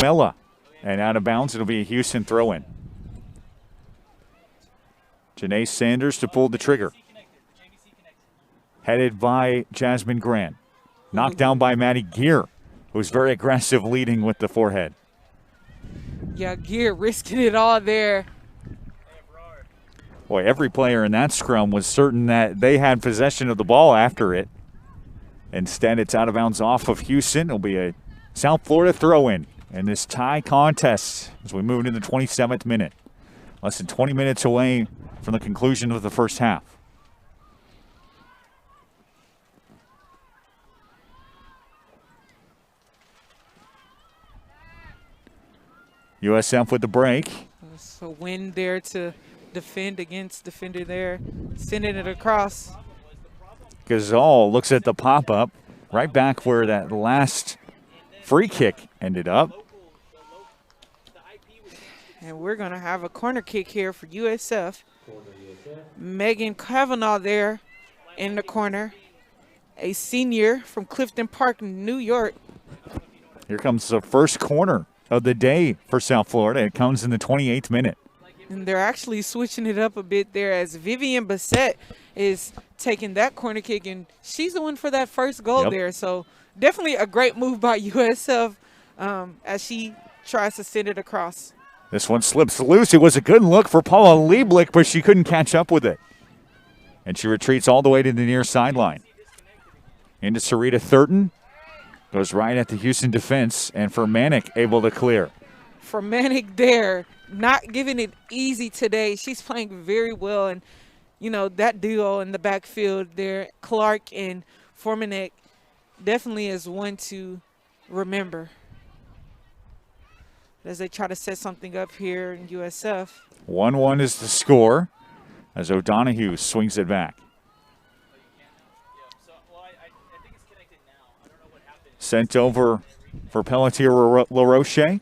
Isabella. And out of bounds, it'll be a Houston throw-in. Janae Sanders to pull the trigger. Headed by Jasmine Grant. Knocked down by Maddie Gear, who's very aggressive leading with the forehead. Yeah, Gear risking it all there. Boy, every player in that scrum was certain that they had possession of the ball after it. Instead, it's out of bounds off of Houston. It'll be a South Florida throw-in in this tie contest as we move into the 27th minute. Less than 20 minutes away from the conclusion of the first half. USF with the break. So win there to defend against defender there, sending it across. Gazal looks at the pop-up, right back where that last free kick ended up. And we're going to have a corner kick here for USF. Megan Kavanaugh there in the corner, a senior from Clifton Park, New York. Here comes the first corner of the day for South Florida. It comes in the 28th minute. And they're actually switching it up a bit there as Vivian Bassett is taking that corner kick, and she's the one for that first goal there. So definitely a great move by USF as she tries to send it across. This one slips loose. It was a good look for Paula Lieblich, but she couldn't catch up with it. And she retreats all the way to the near sideline. Into Sarita Thurton. Goes right at the Houston defense, and Fermanic able to clear. Fermanic there, not giving it easy today. She's playing very well, and, you know, that duo in the backfield there, Clark and Fermanic, definitely is one to remember as they try to set something up here in USF. 1-1 is the score as O'Donohue swings it back. Sent over for Pelletier LaRoche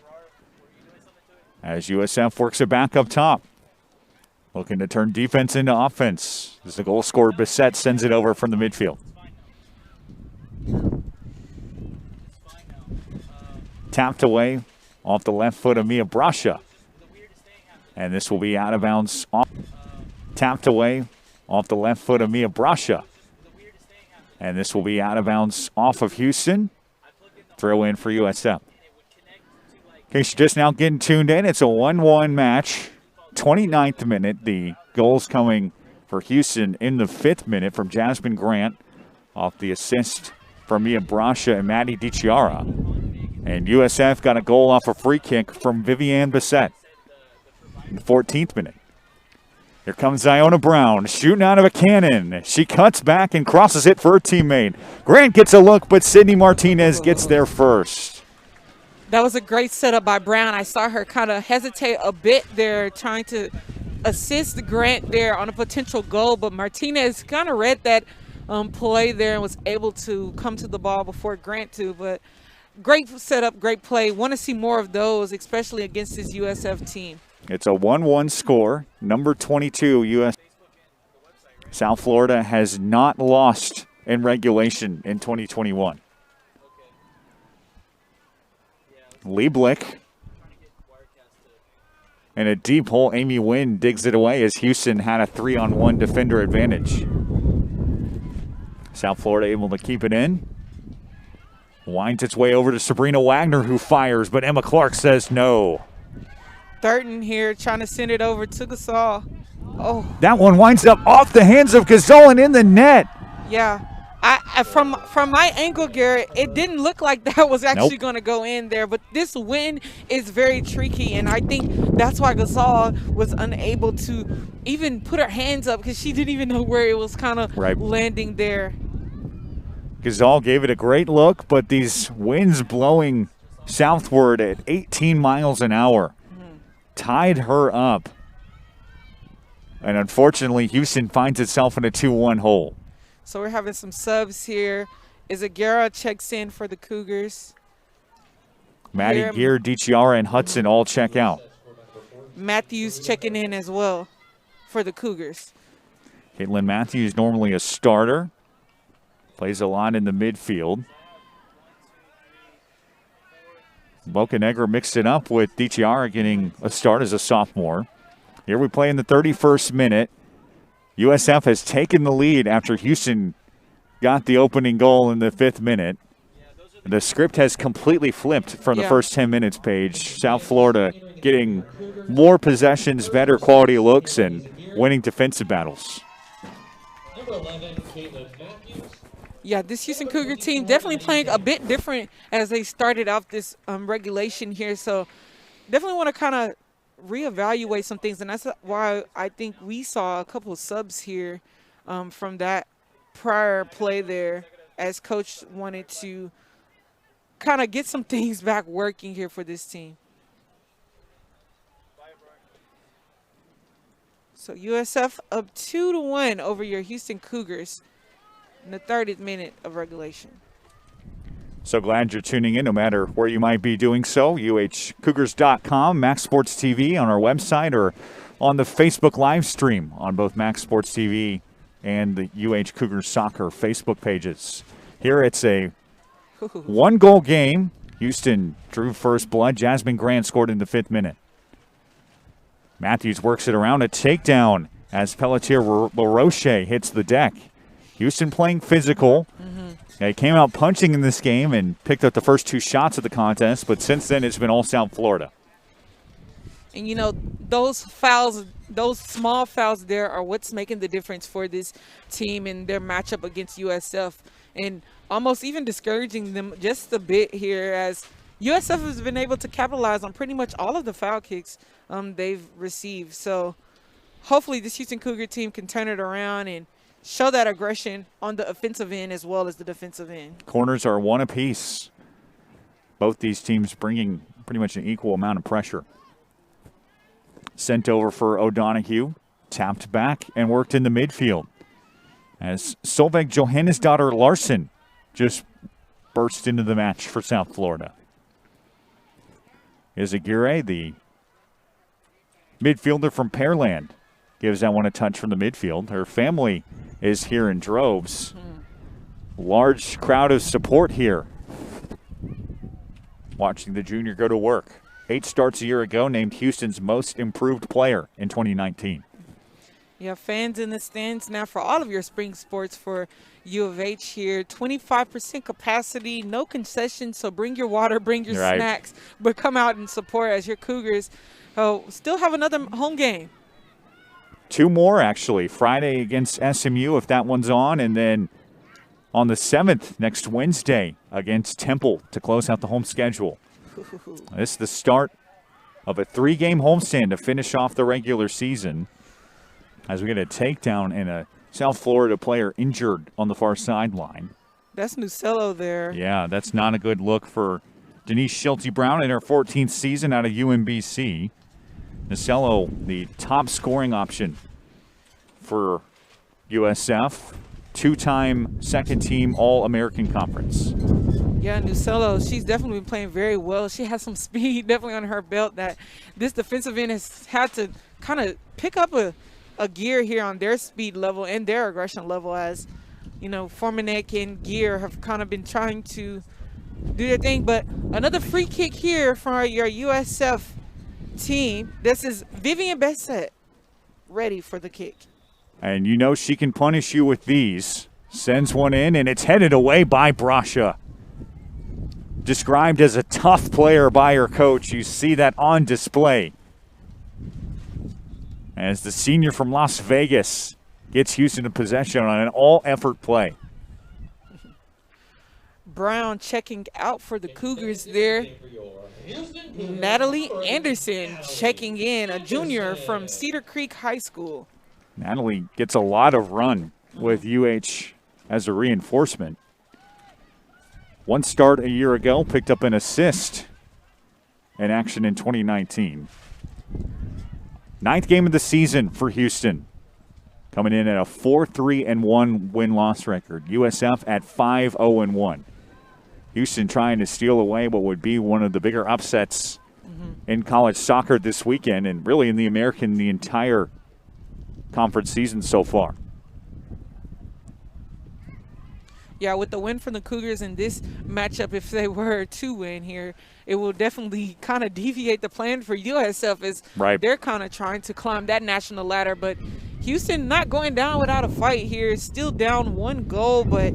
as USF works it back up top. Looking to turn defense into offense as the goal scorer Bissett sends it over from the midfield. Tapped away off the left foot of Mia Brasha. And this will be out of bounds. Tapped away off the left foot of Mia Brasha. And this will be out of bounds off of Houston. Throw in for USF. In case you're just now getting tuned in, it's a 1-1 match. 29th minute. The goals coming for Houston in the 5th minute from Jasmine Grant off the assist from Mia Brasha and Maddie DiChiara. And USF got a goal off a free kick from Vivian Bassett in the 14th minute. Here comes Iona Brown, shooting out of a cannon. She cuts back and crosses it for her teammate. Grant gets a look, but Sydney Martinez gets there first. That was a great setup by Brown. I saw her kind of hesitate a bit there, trying to assist Grant there on a potential goal, but Martinez kind of read that play there and was able to come to the ball before Grant too. But great setup, great play. Want to see more of those, especially against this USF team. It's a 1-1 score. Number 22, US. South Florida has not lost in regulation in 2021. Lieblich. And a deep hole, Amy Wynn digs it away as Houston had a 3-on-1 defender advantage. South Florida able to keep it in. Winds its way over to Sabrina Wagner, who fires, but Emma Clark says no. Thurton here trying to send it over to Gasol. Oh, that one winds up off the hands of Gasol and in the net. Yeah. From my angle, Garrett, it didn't look like that was actually going to go in there. But this win is very tricky, and I think that's why Gasol was unable to even put her hands up because she didn't even know where it was kind of landing there. Gasol gave it a great look, but these winds blowing southward at 18 miles an hour tied her up. And unfortunately, Houston finds itself in a 2-1 hole. So we're having some subs here. Izagara checks in for the Cougars. Maddie Gear, DiChiara, and Hudson all check out. Matthews checking in as well for the Cougars. Caitlin Matthews, normally a starter, plays a lot in the midfield. Bocanegra mixed it up with DiChiara getting a start as a sophomore. Here we play in the 31st minute. USF has taken the lead after Houston got the opening goal in the 5th minute. The script has completely flipped from the first 10 minutes, Paige. South Florida getting more possessions, better quality looks, and winning defensive battles. Number 11, Caitlin Matthews. Yeah, this Houston Cougar team definitely playing a bit different as they started out this regulation here. So definitely want to kind of reevaluate some things, and that's why I think we saw a couple of subs here from that prior play there, as coach wanted to kind of get some things back working here for this team. So USF up 2-1 over your Houston Cougars in the 30th minute of regulation. So glad you're tuning in, no matter where you might be doing so. UHCougars.com, Max Sports TV on our website, or on the Facebook live stream on both Max Sports TV and the UH Cougars Soccer Facebook pages. Here it's a one-goal game. Houston drew first blood. Jasmine Grant scored in the 5th minute. Matthews works it around, a takedown as Pelletier LaRoche hits the deck. Houston playing physical. They came out punching in this game and picked up the first 2 shots of the contest, but since then it's been all South Florida. And, you know, those fouls, those small fouls there are what's making the difference for this team in their matchup against USF, and almost even discouraging them just a bit here, as USF has been able to capitalize on pretty much all of the foul kicks they've received. So hopefully this Houston Cougar team can turn it around and show that aggression on the offensive end as well as the defensive end. Corners are 1 apiece. Both these teams bringing pretty much an equal amount of pressure. Sent over for O'Donoghue, tapped back and worked in the midfield as Solveig Johannesdottir Larson just burst into the match for South Florida. Izagirre, the midfielder from Pearland, gives that one a touch from the midfield. Her family is here in droves. Large crowd of support here. Watching the junior go to work. 8 starts a year ago, named Houston's most improved player in 2019. You have fans in the stands now for all of your spring sports for U of H here. 25% capacity, no concessions, so bring your water, bring your snacks, but come out and support as your Cougars still have another home game. 2 more, actually. Friday against SMU, if that one's on, and then on the 7th, next Wednesday, against Temple to close out the home schedule. This is the start of a 3-game homestand to finish off the regular season, as we get a takedown and a South Florida player injured on the far sideline. That's Nucello there. Yeah, that's not a good look for Denise Schulte-Brown in her 14th season out of UMBC. Nucello, the top scoring option for USF, 2-time second-team All-American Conference. Yeah, Nucello, she's definitely been playing very well. She has some speed definitely on her belt that this defensive end has had to kind of pick up a gear here on their speed level and their aggression level, as, you know, Formanek and Gear have kind of been trying to do their thing. But another free kick here for your USF team. This is Vivian Bessette ready for the kick. And you know she can punish you with these. Sends one in, and it's headed away by Brasha. Described as a tough player by her coach. You see that on display as the senior from Las Vegas gets Houston in possession on an all-effort play. Brown checking out for the Cougars there. Natalie Anderson checking in, a junior from Cedar Creek High School. Natalie gets a lot of run with UH as a reinforcement. 1 start a year ago, picked up an assist in action in 2019. 9th game of the season for Houston. Coming in at a 4-3-1 win-loss record. USF at 5-0-1. Houston trying to steal away what would be one of the bigger upsets in college soccer this weekend, and really in the American the entire conference season so far. Yeah, with the win from the Cougars in this matchup, if they were to win here, it will definitely kind of deviate the plan for USF as Right. they're kind of trying to climb that national ladder. But Houston not going down without a fight here, still down 1 goal, but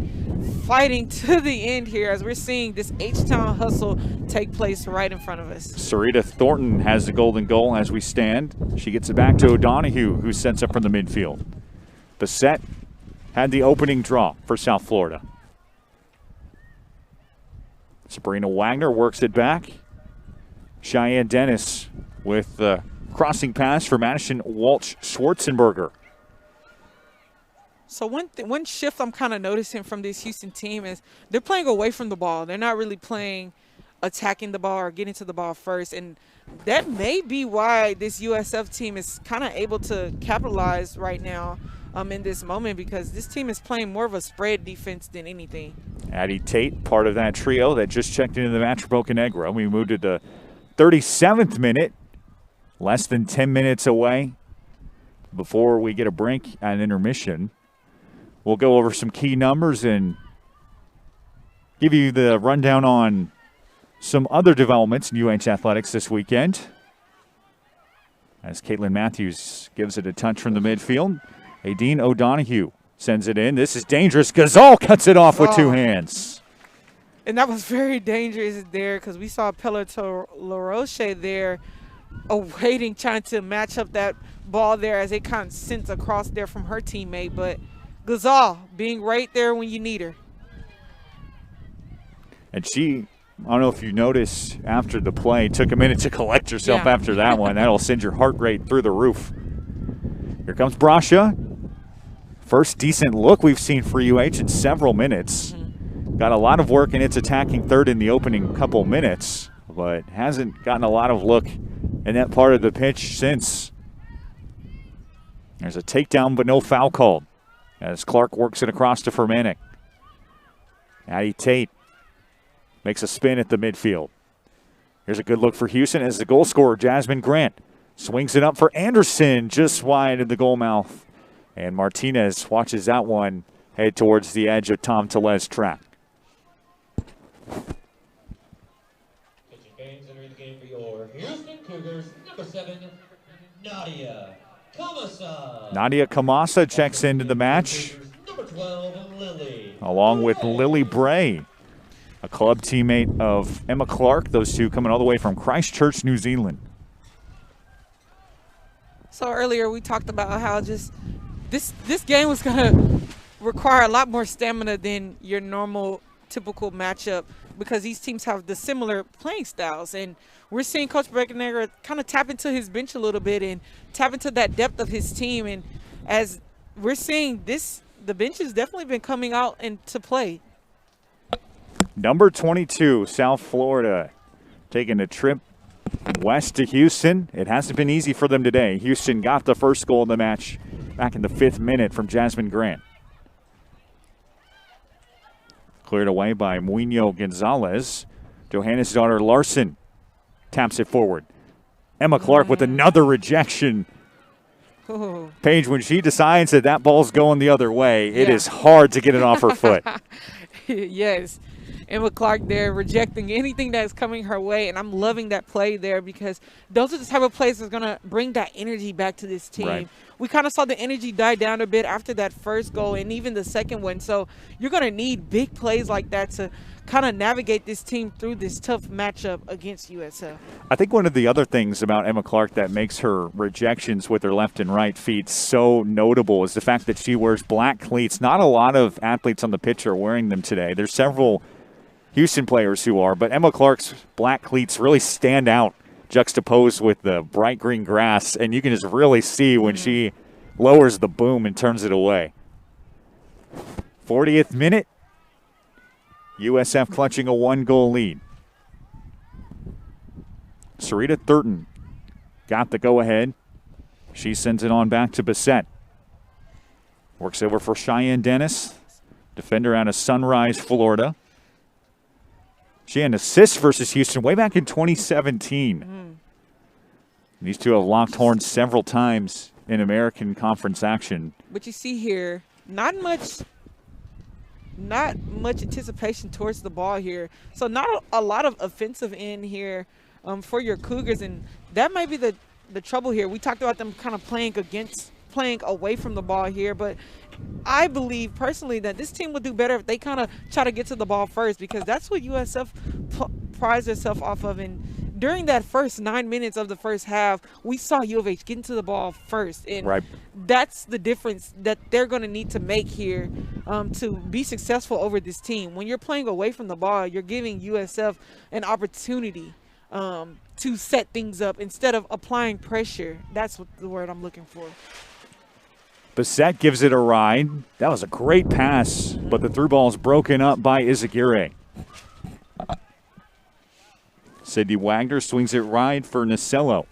fighting to the end here as we're seeing this H-Town hustle take place right in front of us. Sarita Thornton has the golden goal as we stand. She gets it back to O'Donohue, who sets up from the midfield. Bissett had the opening draw for South Florida. Sabrina Wagner works it back. Cheyenne Dennis with the crossing pass for Madison Walsh-Schwarzenberger. So one shift I'm kind of noticing from this Houston team is they're playing away from the ball. They're not really playing attacking the ball or getting to the ball first. And that may be why this USF team is kind of able to capitalize right now in this moment, because this team is playing more of a spread defense than anything. Addie Tate, part of that trio that just checked into the match for Bocanegra. We moved to the 37th minute, less than 10 minutes away before we get a break and intermission. We'll go over some key numbers and give you the rundown on some other developments in UH athletics this weekend. As Caitlin Matthews gives it a touch from the midfield, Aideen O'Donohue sends it in. This is dangerous. Gazal cuts it off with 2 hands. And that was very dangerous there because we saw Peloton LaRoche there awaiting, trying to match up that ball there as it kind of sent across there from her teammate. But Gazal being right there when you need her. And she, I don't know if you noticed after the play, took a minute to collect herself after that one. That'll send your heart rate through the roof. Here comes Brasha. First decent look we've seen for UH in several minutes. Got a lot of work in its attacking third in the opening couple minutes, but hasn't gotten a lot of look in that part of the pitch since. There's a takedown, but no foul called as Clark works it across to Fermanic. Addie Tate makes a spin at the midfield. Here's a good look for Houston as the goal scorer, Jasmine Grant, swings it up for Anderson just wide of the goal mouth. And Martinez watches that one head towards the edge of Tom Tellez track. Pitching fans entering the game for your Houston Cougars, number 7, Nadia Kamasa. Nadia Kamasa checks into the match, Number 12, Lily. along with Lily Bray, a club teammate of Emma Clark. Those two coming all the way from Christchurch, New Zealand. So earlier we talked about how just this game was going to require a lot more stamina than your normal typical matchup because these teams have the similar playing styles. And we're seeing Coach Bocanegra kind of tap into his bench a little bit and tap into that depth of his team. And as we're seeing this, the bench has definitely been coming out into play. Number 22, South Florida, taking a trip west to Houston. It hasn't been easy for them today. Houston got the first goal in the match back in the 5th minute from Jasmine Grant. Cleared away by Muino Gonzalez. Johannes' daughter Larson taps it forward. Emma Clark with another rejection. Ooh. Paige, when she decides that that ball's going the other way, it is hard to get it off her foot. Yes. Emma Clark there rejecting anything that's coming her way, and I'm loving that play there because those are the type of plays that's going to bring that energy back to this team. Right. We kind of saw the energy die down a bit after that first goal and even the second one, so you're going to need big plays like that to kind of navigate this team through this tough matchup against USF. I think one of the other things about Emma Clark that makes her rejections with her left and right feet so notable is the fact that she wears black cleats. Not a lot of athletes on the pitch are wearing them today. There's several Houston players who are, but Emma Clark's black cleats really stand out juxtaposed with the bright green grass, and you can just really see when she lowers the boom and turns it away. 40th minute, USF clutching a 1-goal lead. Sarita Thurton got the go-ahead. She sends it on back to Bissett. Works over for Cheyenne Dennis, defender out of Sunrise, Florida. She had an assist versus Houston way back in 2017. These two have locked horns several times in American Conference action. But you see here, not much not much anticipation towards the ball here. So not a lot of offensive end here for your Cougars, and that might be the trouble here. We talked about them kind of playing away from the ball here, but I believe personally that this team would do better if they kind of try to get to the ball first, because that's what USF prides itself off of. And during that first 9 minutes of the first half, we saw U of H getting to the ball first. And that's the difference that they're going to need to make here to be successful over this team. When you're playing away from the ball, you're giving USF an opportunity to set things up instead of applying pressure. That's what the word I'm looking for. Bissett gives it a ride. That was a great pass, but the through ball is broken up by Izaguirre. Sydney Wagner swings it right for Nasello.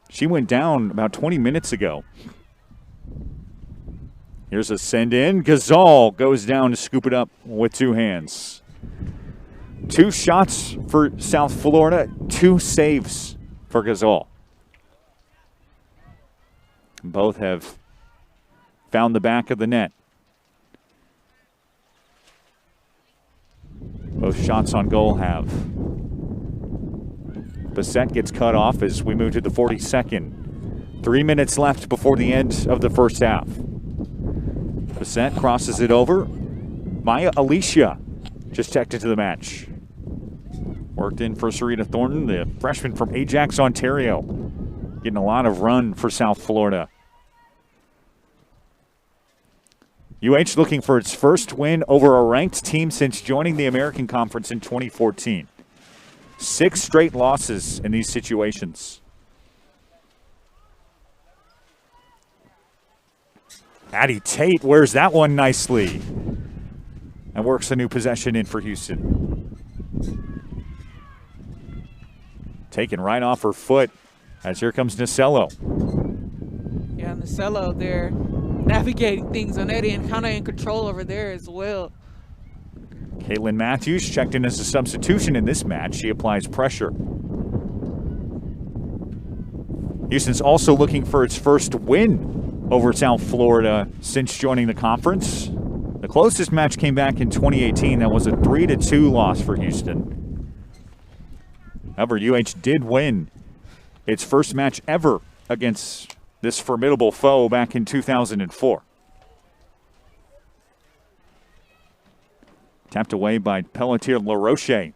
She went down about 20 minutes ago. Here's a send in. Gazal goes down to scoop it up with two hands. 2 shots for South Florida, 2 saves for Gazal. Both have found the back of the net. Both shots on goal have. Bissett gets cut off as we move to the 42nd. 3 minutes left before the end of the first half. Bissett crosses it over. Maya Alicia just checked into the match. Worked in for Sarita Thornton, the freshman from Ajax, Ontario. Getting a lot of run for South Florida. UH looking for its first win over a ranked team since joining the American Conference in 2014. 6 straight losses in these situations. Addie Tate wears that one nicely and works a new possession in for Houston. Taken right off her foot as here comes Nasello. Yeah, Nasello there navigating things on that end, kind of in control over there as well. Caitlin Matthews checked in as a substitution in this match. She applies pressure. Houston's also looking for its first win over South Florida since joining the conference. The closest match came back in 2018. That was a 3-2 loss for Houston. However, UH did win its first match ever against this formidable foe back in 2004. Tapped away by Pelletier LaRoche,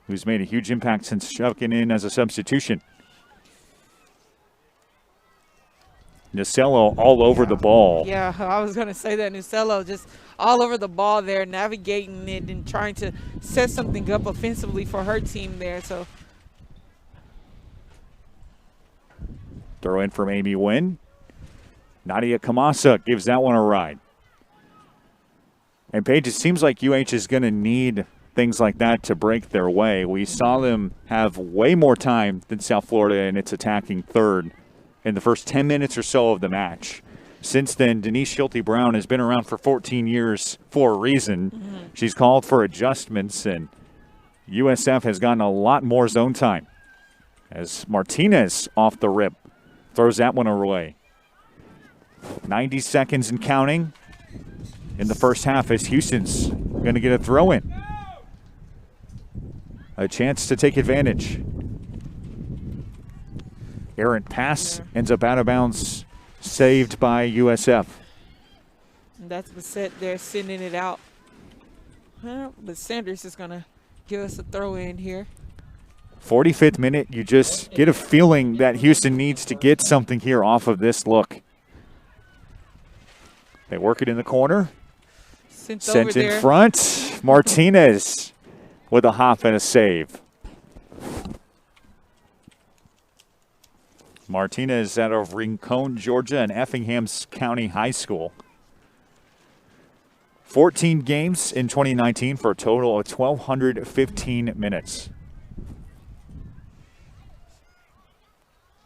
who's made a huge impact since checking in as a substitution. Nasello all over the ball. Yeah, I was going to say that. Nasello just all over the ball there, navigating it and trying to set something up offensively for her team there. So throw in from Amy Nguyen. Nadia Kamasa gives that one a ride. And Paige, it seems like UH is going to need things like that to break their way. We saw them have way more time than South Florida in its attacking third in the first 10 minutes or so of the match. Since then, Denise Schulte-Brown has been around for 14 years for a reason. She's called for adjustments, and USF has gotten a lot more zone time as Martinez off the rip throws that one away. 90 seconds and counting in the first half as Houston's going to get a throw in. A chance to take advantage. Errant pass ends up out of bounds, saved by USF. And that's Bissett there sending it out. But Sanders is going to give us a throw in here. 45th minute, you just get a feeling that Houston needs to get something here off of this look. They work it in the corner. Sent in front. Martinez with a hop and a save. Martinez out of Rincon, Georgia, and Effingham County High School. 14 games in 2019 for a total of 1,215 minutes.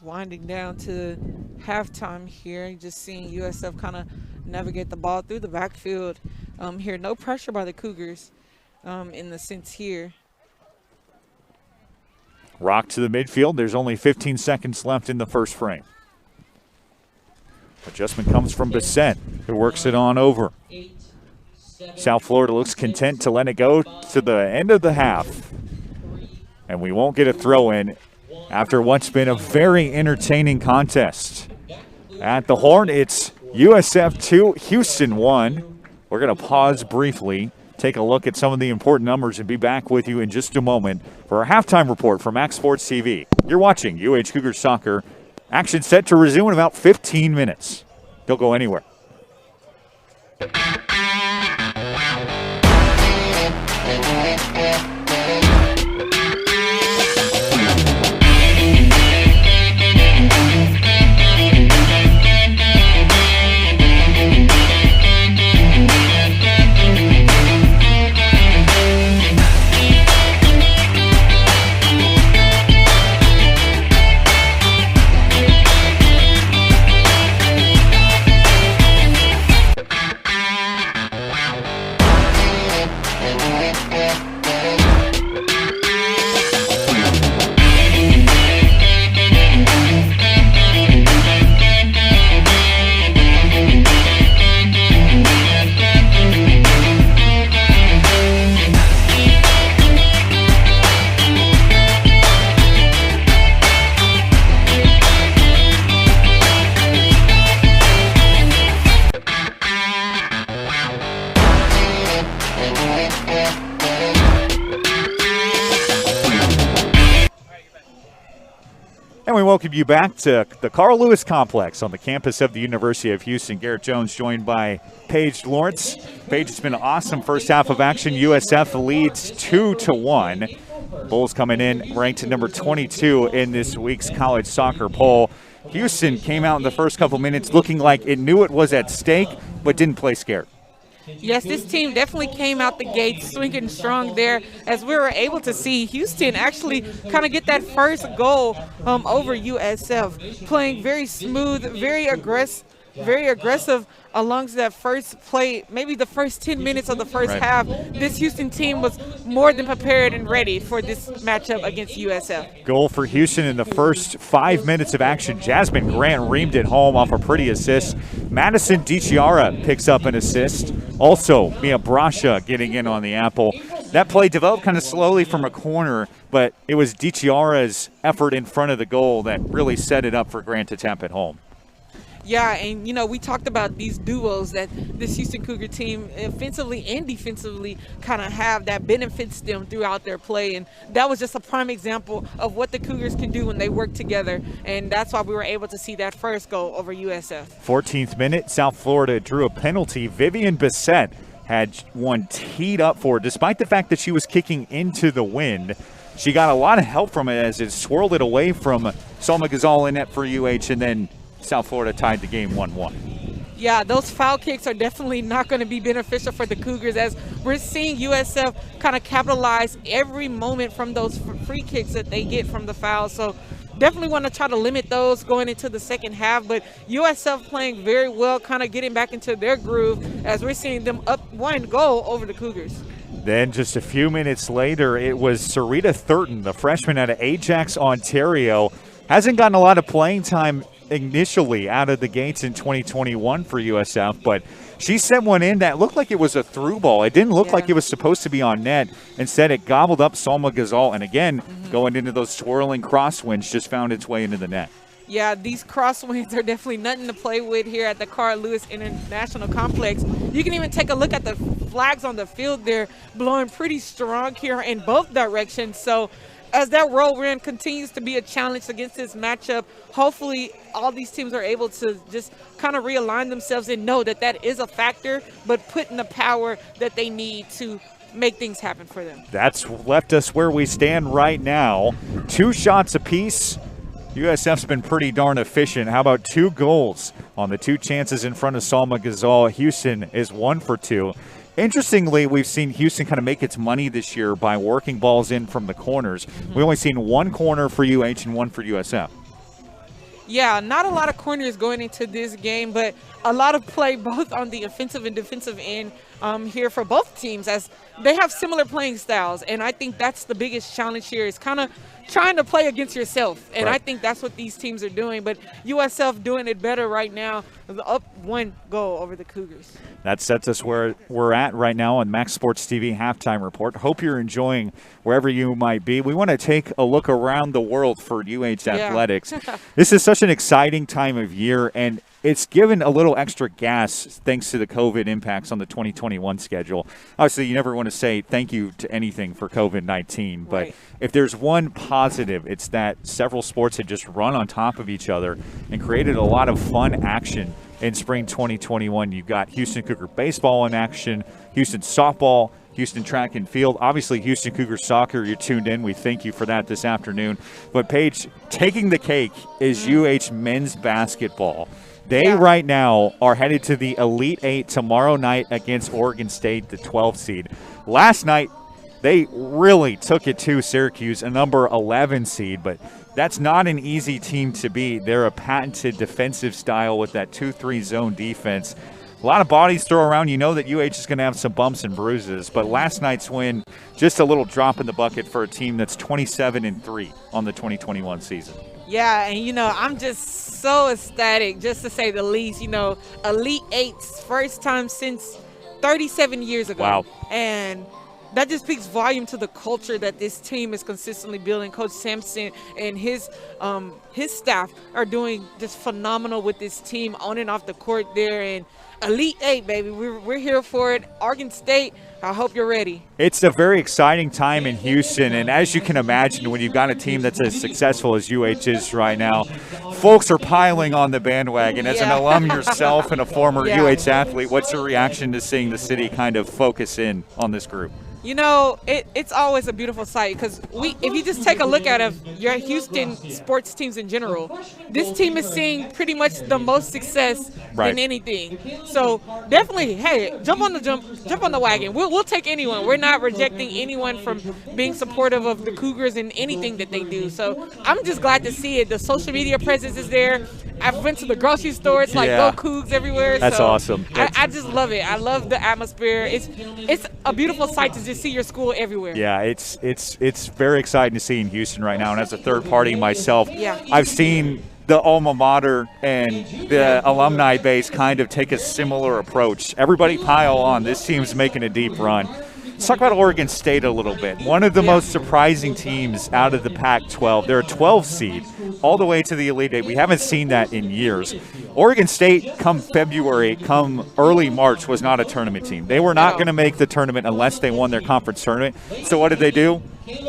Winding down to halftime here, just seeing USF kind of navigate the ball through the backfield here. No pressure by the Cougars in the sense here. Rock to the midfield. There's only 15 seconds left in the first frame. Adjustment comes from Bissett, who works it on over. South Florida looks content to let it go to the end of the half. And we won't get a throw in after what's been a very entertaining contest. At the horn, it's USF 2, Houston 1. We're going to pause briefly, take a look at some of the important numbers, and be back with you in just a moment for our halftime report from Max Sports TV. You're watching UH Cougars Soccer. Action set to resume in about 15 minutes. Don't go anywhere. And we welcome you back to the Carl Lewis Complex on the campus of the University of Houston. Garrett Jones joined by Paige Lawrence. Paige, it's been an awesome first half of action. USF leads 2-1. Bulls coming in ranked at number 22 in this week's college soccer poll. Houston came out in the first couple minutes looking like it knew it was at stake, but didn't play scared. Yes, this team definitely came out the gate swinging strong there, as we were able to see Houston actually kind of get that first goal over USF, playing very smooth, very aggressive along that first play, maybe the first 10 minutes of the first half. This Houston team was more than prepared and ready for this matchup against USF. Goal for Houston in the first 5 minutes of action. Jasmine Grant reamed it home off a pretty assist. Madison DiChiara picks up an assist. Also, Mia Brasha getting in on the apple. That play developed kind of slowly from a corner, but it was DiChiara's effort in front of the goal that really set it up for Grant to tap it home. Yeah, and, we talked about these duos that this Houston Cougar team offensively and defensively kind of have that benefits them throughout their play. And that was just a prime example of what the Cougars can do when they work together. And that's why we were able to see that first goal over USF. 14th minute, South Florida drew a penalty. Vivian Bissett had one teed up for her. Despite the fact that she was kicking into the wind, she got a lot of help from it as it swirled it away from Salma Ghazal in net for UH, and then South Florida tied the game 1-1. Yeah, those foul kicks are definitely not going to be beneficial for the Cougars, as we're seeing USF kind of capitalize every moment from those free kicks that they get from the foul. So definitely want to try to limit those going into the second half. But USF playing very well, kind of getting back into their groove as we're seeing them up 1 goal over the Cougars. Then just a few minutes later, it was Sarita Thurton, the freshman out of Ajax, Ontario. Hasn't gotten a lot of playing time initially out of the gates in 2021 for USF, but she sent one in that looked like it was a through ball. It didn't look like it was supposed to be on net. Instead, it gobbled up Salma Ghazal, and again, going into those swirling crosswinds, just found its way into the net. Yeah, these crosswinds are definitely nothing to play with here at the Carl Lewis International Complex. You can even take a look at the flags on the field. They're blowing pretty strong here in both directions. So as that whirlwind continues to be a challenge against this matchup, hopefully all these teams are able to just kind of realign themselves and know that that is a factor, but put in the power that they need to make things happen for them. That's left us where we stand right now. 2 shots apiece. USF's been pretty darn efficient. How about 2 goals on the 2 chances in front of Salma Ghazal? Houston is 1 for 2. Interestingly, we've seen Houston kind of make its money this year by working balls in from the corners. We've only seen 1 corner for UH and 1 for USF. Yeah, not a lot of corners going into this game, but a lot of play both on the offensive and defensive end here for both teams, as they have similar playing styles. And I think that's the biggest challenge here, is kind of trying to play against yourself. And I think that's what these teams are doing. But USF doing it better right now, up 1 goal over the Cougars. That sets us where we're at right now on Max Sports TV Halftime Report. Hope you're enjoying wherever you might be. We want to take a look around the world for UH athletics. This is such an exciting time of year, and it's given a little extra gas thanks to the COVID impacts on the 2021 schedule. Obviously, you never want to say thank you to anything for COVID-19, but if there's one positive, it's that several sports had just run on top of each other and created a lot of fun action in spring 2021. You've got Houston Cougar baseball in action, Houston softball, Houston track and field. Obviously, Houston Cougar soccer, you're tuned in. We thank you for that this afternoon. But, Paige, taking the cake is UH men's basketball. They right now are headed to the Elite Eight tomorrow night against Oregon State, the 12th seed. Last night, they really took it to Syracuse, a number 11 seed, but that's not an easy team to beat. They're a patented defensive style with that 2-3 zone defense. A lot of bodies throw around. You know that UH is going to have some bumps and bruises, but last night's win, just a little drop in the bucket for a team that's 27-3 on the 2021 season. Yeah, and, I'm just so ecstatic, just to say the least. Elite Eight's first time since 37 years ago. Wow. And that just speaks volume to the culture that this team is consistently building. Coach Sampson and his staff are doing just phenomenal with this team on and off the court there. And Elite Eight, baby, we're here for it. Oregon State, I hope you're ready. It's a very exciting time in Houston, and as you can imagine, when you've got a team that's as successful as UH is right now, folks are piling on the bandwagon. As an alum yourself and a former UH athlete, what's your reaction to seeing the city kind of focus in on this group? It's always a beautiful sight, because if you just take a look at your Houston sports teams in general, this team is seeing pretty much the most success than anything. So definitely, hey, jump on the wagon. We'll take anyone. We're not rejecting anyone from being supportive of the Cougars in anything that they do. So I'm just glad to see it. The social media presence is there. I've been to the grocery store. It's like go Cougs everywhere. That's awesome. I just love it. I love the atmosphere. It's a beautiful sight to just see your school everywhere. Yeah, it's very exciting to see in Houston right now. And as a third party myself, I've seen the alma mater and the alumni base kind of take a similar approach. Everybody pile on. This team's making a deep run. Let's talk about Oregon State a little bit. One of the most surprising teams out of the Pac-12. They're a 12 seed all the way to the Elite Eight. We haven't seen that in years. Oregon State, come February, come early March, was not a tournament team. They were not going to make the tournament unless they won their conference tournament. So what did they do?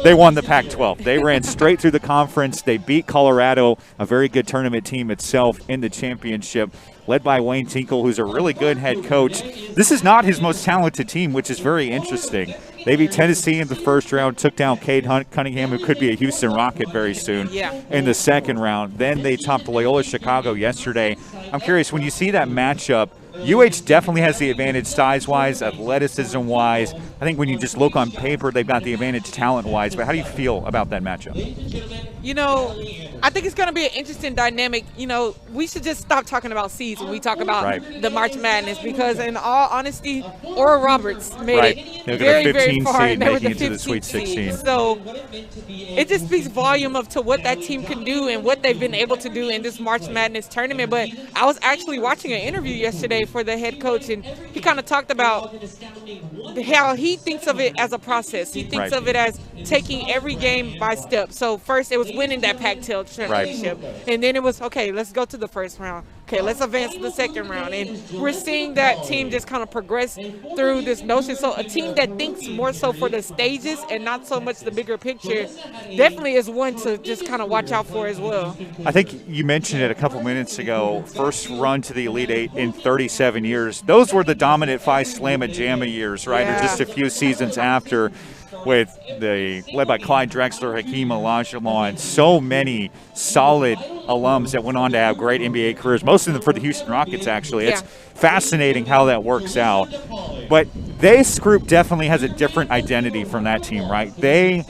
They won the Pac-12. They ran straight through the conference. They beat Colorado, a very good tournament team itself, in the championship, led by Wayne Tinkle, who's a really good head coach. This is not his most talented team, which is very interesting. They beat Tennessee in the first round, took down Cade Cunningham, who could be a Houston Rocket very soon, in the second round. Then they topped Loyola Chicago yesterday. I'm curious, when you see that matchup, UH definitely has the advantage size-wise, athleticism-wise. I think when you just look on paper, they've got the advantage talent-wise. But how do you feel about that matchup? I think it's going to be an interesting dynamic. We should just stop talking about seeds when we talk about the March Madness, because in all honesty, Oral Roberts made it very, very far. Seed, making it to the Sweet 16. So it just speaks volume to what that team can do and what they've been able to do in this March Madness tournament. But I was actually watching an interview yesterday for the head coach, and he kind of talked about how he thinks of it as a process. He thinks of it as taking every game by step. So first it was winning that Pac-12 championship, and then it was, okay, let's go to the first round. Okay, let's advance to the second round. And we're seeing that team just kind of progress through this notion. So a team that thinks more so for the stages and not so much the bigger picture definitely is one to just kind of watch out for as well. I think you mentioned it a couple minutes ago, first run to the Elite Eight in 37 years. Those were the dominant Phi Slamma Jamma years, right? Or just a few seasons after, with led by Clyde Drexler, Hakeem Olajuwon, so many solid alums that went on to have great NBA careers, most of them for the Houston Rockets, actually. It's fascinating how that works out. But this group definitely has a different identity from that team, right? The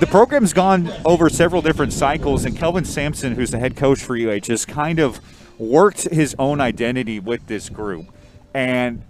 program's gone over several different cycles, and Kelvin Sampson, who's the head coach for UH, has kind of worked his own identity with this group. And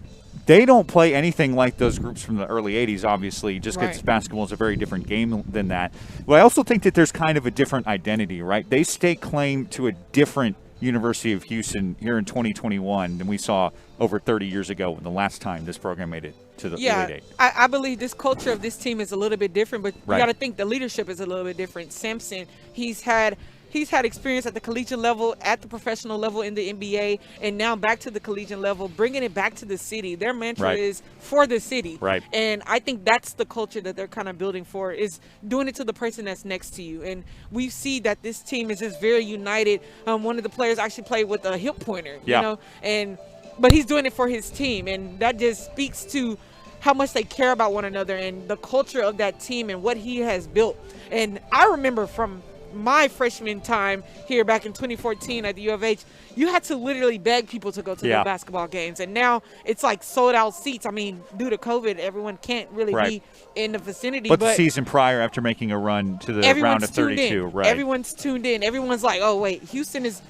they don't play anything like those groups from the early 80s, obviously, just because Right. basketball is a very different game than that. But I also think that there's kind of a different identity, right? They stake claim to a different University of Houston here in 2021 than we saw over 30 years ago when the last time this program made it to the Elite Eight. I believe this culture of this team is a little bit different, but Right. you got to think the leadership is a little bit different. Sampson, he's had experience at the collegiate level, at the professional level in the NBA, and now back to the collegiate level, bringing it back to the city. Their mantra Right. is for the city. Right. And I think that's the culture that they're kind of building for, is doing it to the person that's next to you. And we see that this team is just very united. One of the players actually played with a hip pointer, Yeah. you know, but he's doing it for his team. And that just speaks to how much they care about one another and the culture of that team and what he has built. And I remember from my freshman time here back in 2014 at the U of H, you had to literally beg people to go to Yeah. the basketball games. And now it's like sold out seats. I mean, due to COVID, everyone can't really Right. be in the vicinity. But the season prior, after making a run to the round everyone's of tuned 32, in. right? Everyone's tuned in. Everyone's like, oh, wait, Houston is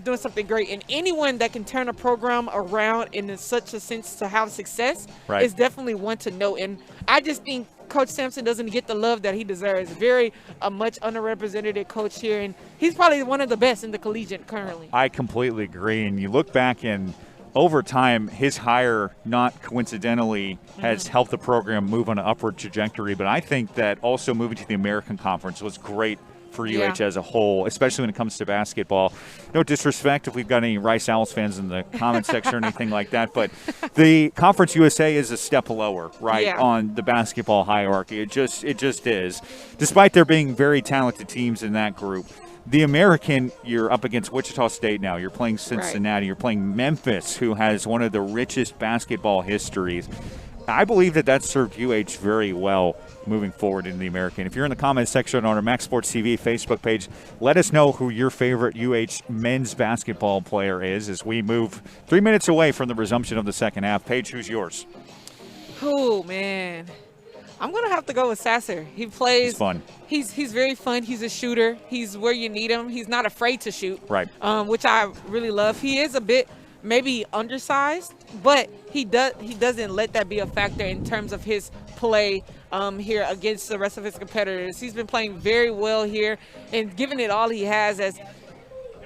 doing something great. And anyone that can turn a program around in such a sense to have success Right. is definitely one to know. And I just think Coach Sampson doesn't get the love that he deserves. Very much underrepresented coach here, and he's probably one of the best in the collegiate currently. I completely agree. And you look back, and over time, his hire, not coincidentally, has helped the program move on an upward trajectory. But I think that also moving to the American Conference was great for UH Yeah. as a whole, especially when it comes to basketball. No disrespect if we've got any Rice Owls fans in the comment section or anything like that, but the Conference USA is a step lower, right, Yeah. on the basketball hierarchy. It just is. Despite there being very talented teams in that group, the American, you're up against Wichita State now. You're playing Cincinnati. You're playing Memphis, who has one of the richest basketball histories. I believe that that served UH very well moving forward in the American. If you're in the comments section on our Max Sports TV Facebook page, let us know who your favorite UH men's basketball player is as we move 3 minutes away from the resumption of the second half. Paige, who's yours? Oh, man. I'm going to have to go with Sasser. He plays. He's fun. He's very fun. He's a shooter. He's where you need him. He's not afraid to shoot, Right. Which I really love. He is a bit maybe undersized, but he doesn't let that be a factor in terms of his play here against the rest of his competitors. He's been playing very well here and giving it all he has, as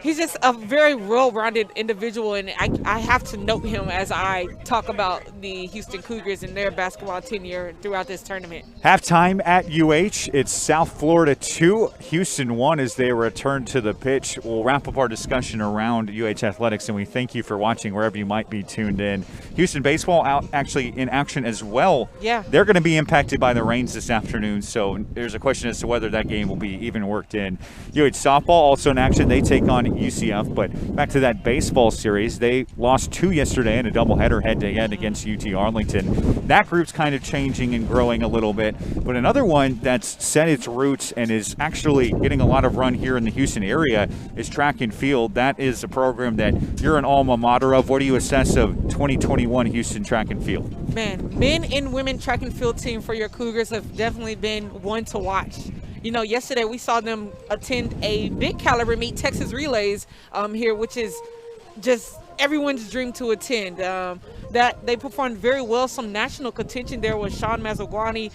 he's just a very well-rounded individual, and I have to note him as I talk about the Houston Cougars and their basketball tenure throughout this tournament. Halftime at UH. It's South Florida 2, Houston 1 as they return to the pitch. We'll wrap up our discussion around UH athletics, and we thank you for watching wherever you might be tuned in. Houston baseball out actually in action as well. Yeah. They're going to be impacted by the rains this afternoon, so there's a question as to whether that game will be even worked in. UH softball also in action. They take on UCF, but back to that baseball series, they lost 2 yesterday in a doubleheader head-to-head against UT Arlington. That group's kind of changing and growing a little bit, but another one that's set its roots and is actually getting a lot of run here in the Houston area is track and field. That is a program that you're an alma mater of. What do you assess of 2021 Houston track and field? Man, men and women track and field team for your Cougars have definitely been one to watch. You know, yesterday we saw them attend a big caliber meet, Texas Relays, here, which is just everyone's dream to attend. That they performed very well. Some national contention there was Sean Mazzaguani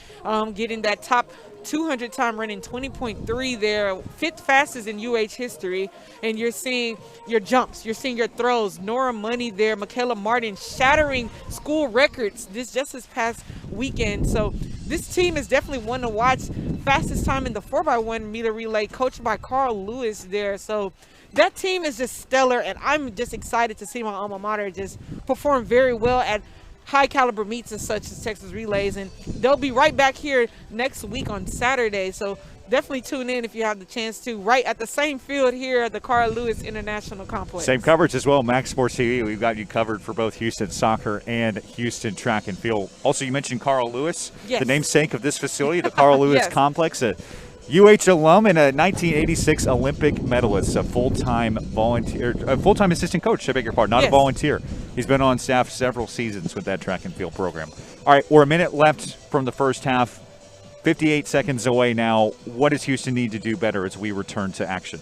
getting that top 200 time running 20.3 there, 5th fastest in UH history. And you're seeing your jumps, you're seeing your throws. Nora Money there, Michaela Martin shattering school records just this past weekend. So this team is definitely one to watch. Fastest time in the 4x1 meter relay, coached by Carl Lewis there. So that team is just stellar, and I'm just excited to see my alma mater just perform very well at high caliber meets and such as Texas Relays, and they'll be right back here next week on Saturday. So definitely tune in if you have the chance to, right at the same field here at the Carl Lewis International Complex. Same coverage as well, Max Sports TV. We've got you covered for both Houston soccer and Houston track and field. Also, you mentioned Carl Lewis, Yes. the namesake of this facility, the Carl Lewis Yes. Complex, a UH alum and a 1986 Olympic medalist, a full-time volunteer, a full-time assistant coach, I beg your pardon, not a Yes. volunteer. He's been on staff several seasons with that track and field program. All right, we're a minute left from the first half, 58 seconds away now. What does Houston need to do better as we return to action?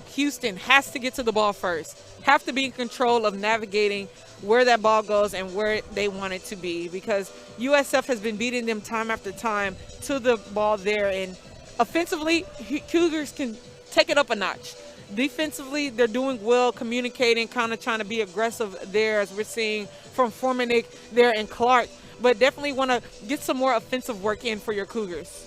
Houston has to get to the ball first, have to be in control of navigating where that ball goes and where they want it to be, because USF has been beating them time after time to the ball there. And offensively, Cougars can take it up a notch. Defensively, they're doing well, communicating, kind of trying to be aggressive there, as we're seeing from Formanek there and Clark. But definitely want to get some more offensive work in for your Cougars.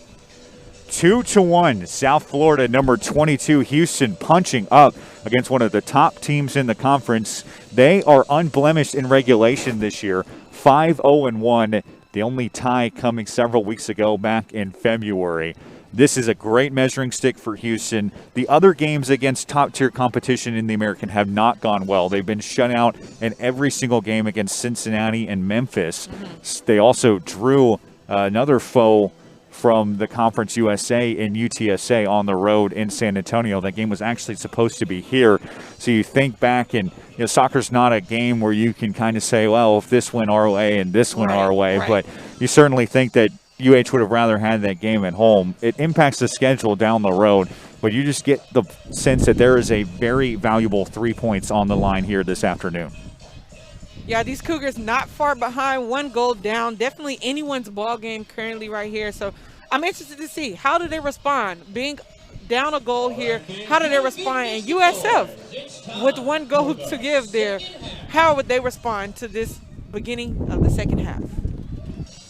2-1, South Florida, number 22, Houston, punching up against one of the top teams in the conference. They are unblemished in regulation this year, 5-0-1, the only tie coming several weeks ago back in February. This is a great measuring stick for Houston. The other games against top-tier competition in the American have not gone well. They've been shut out in every single game against Cincinnati and Memphis. They also drew another foe from the Conference USA and UTSA on the road in San Antonio. That game was actually supposed to be here. So you think back, and soccer's not a game where you can kind of say, well, if this went our way and this went our way, but you certainly think that UH would have rather had that game at home. It impacts the schedule down the road, but you just get the sense that there is a very valuable 3 points on the line here this afternoon. Yeah, these Cougars not far behind, 1 goal down. Definitely anyone's ball game currently right here. So I'm interested to see, how do they respond? Being down a goal here, how do they respond? And USF, with 1 goal to give there, how would they respond to this beginning of the second half?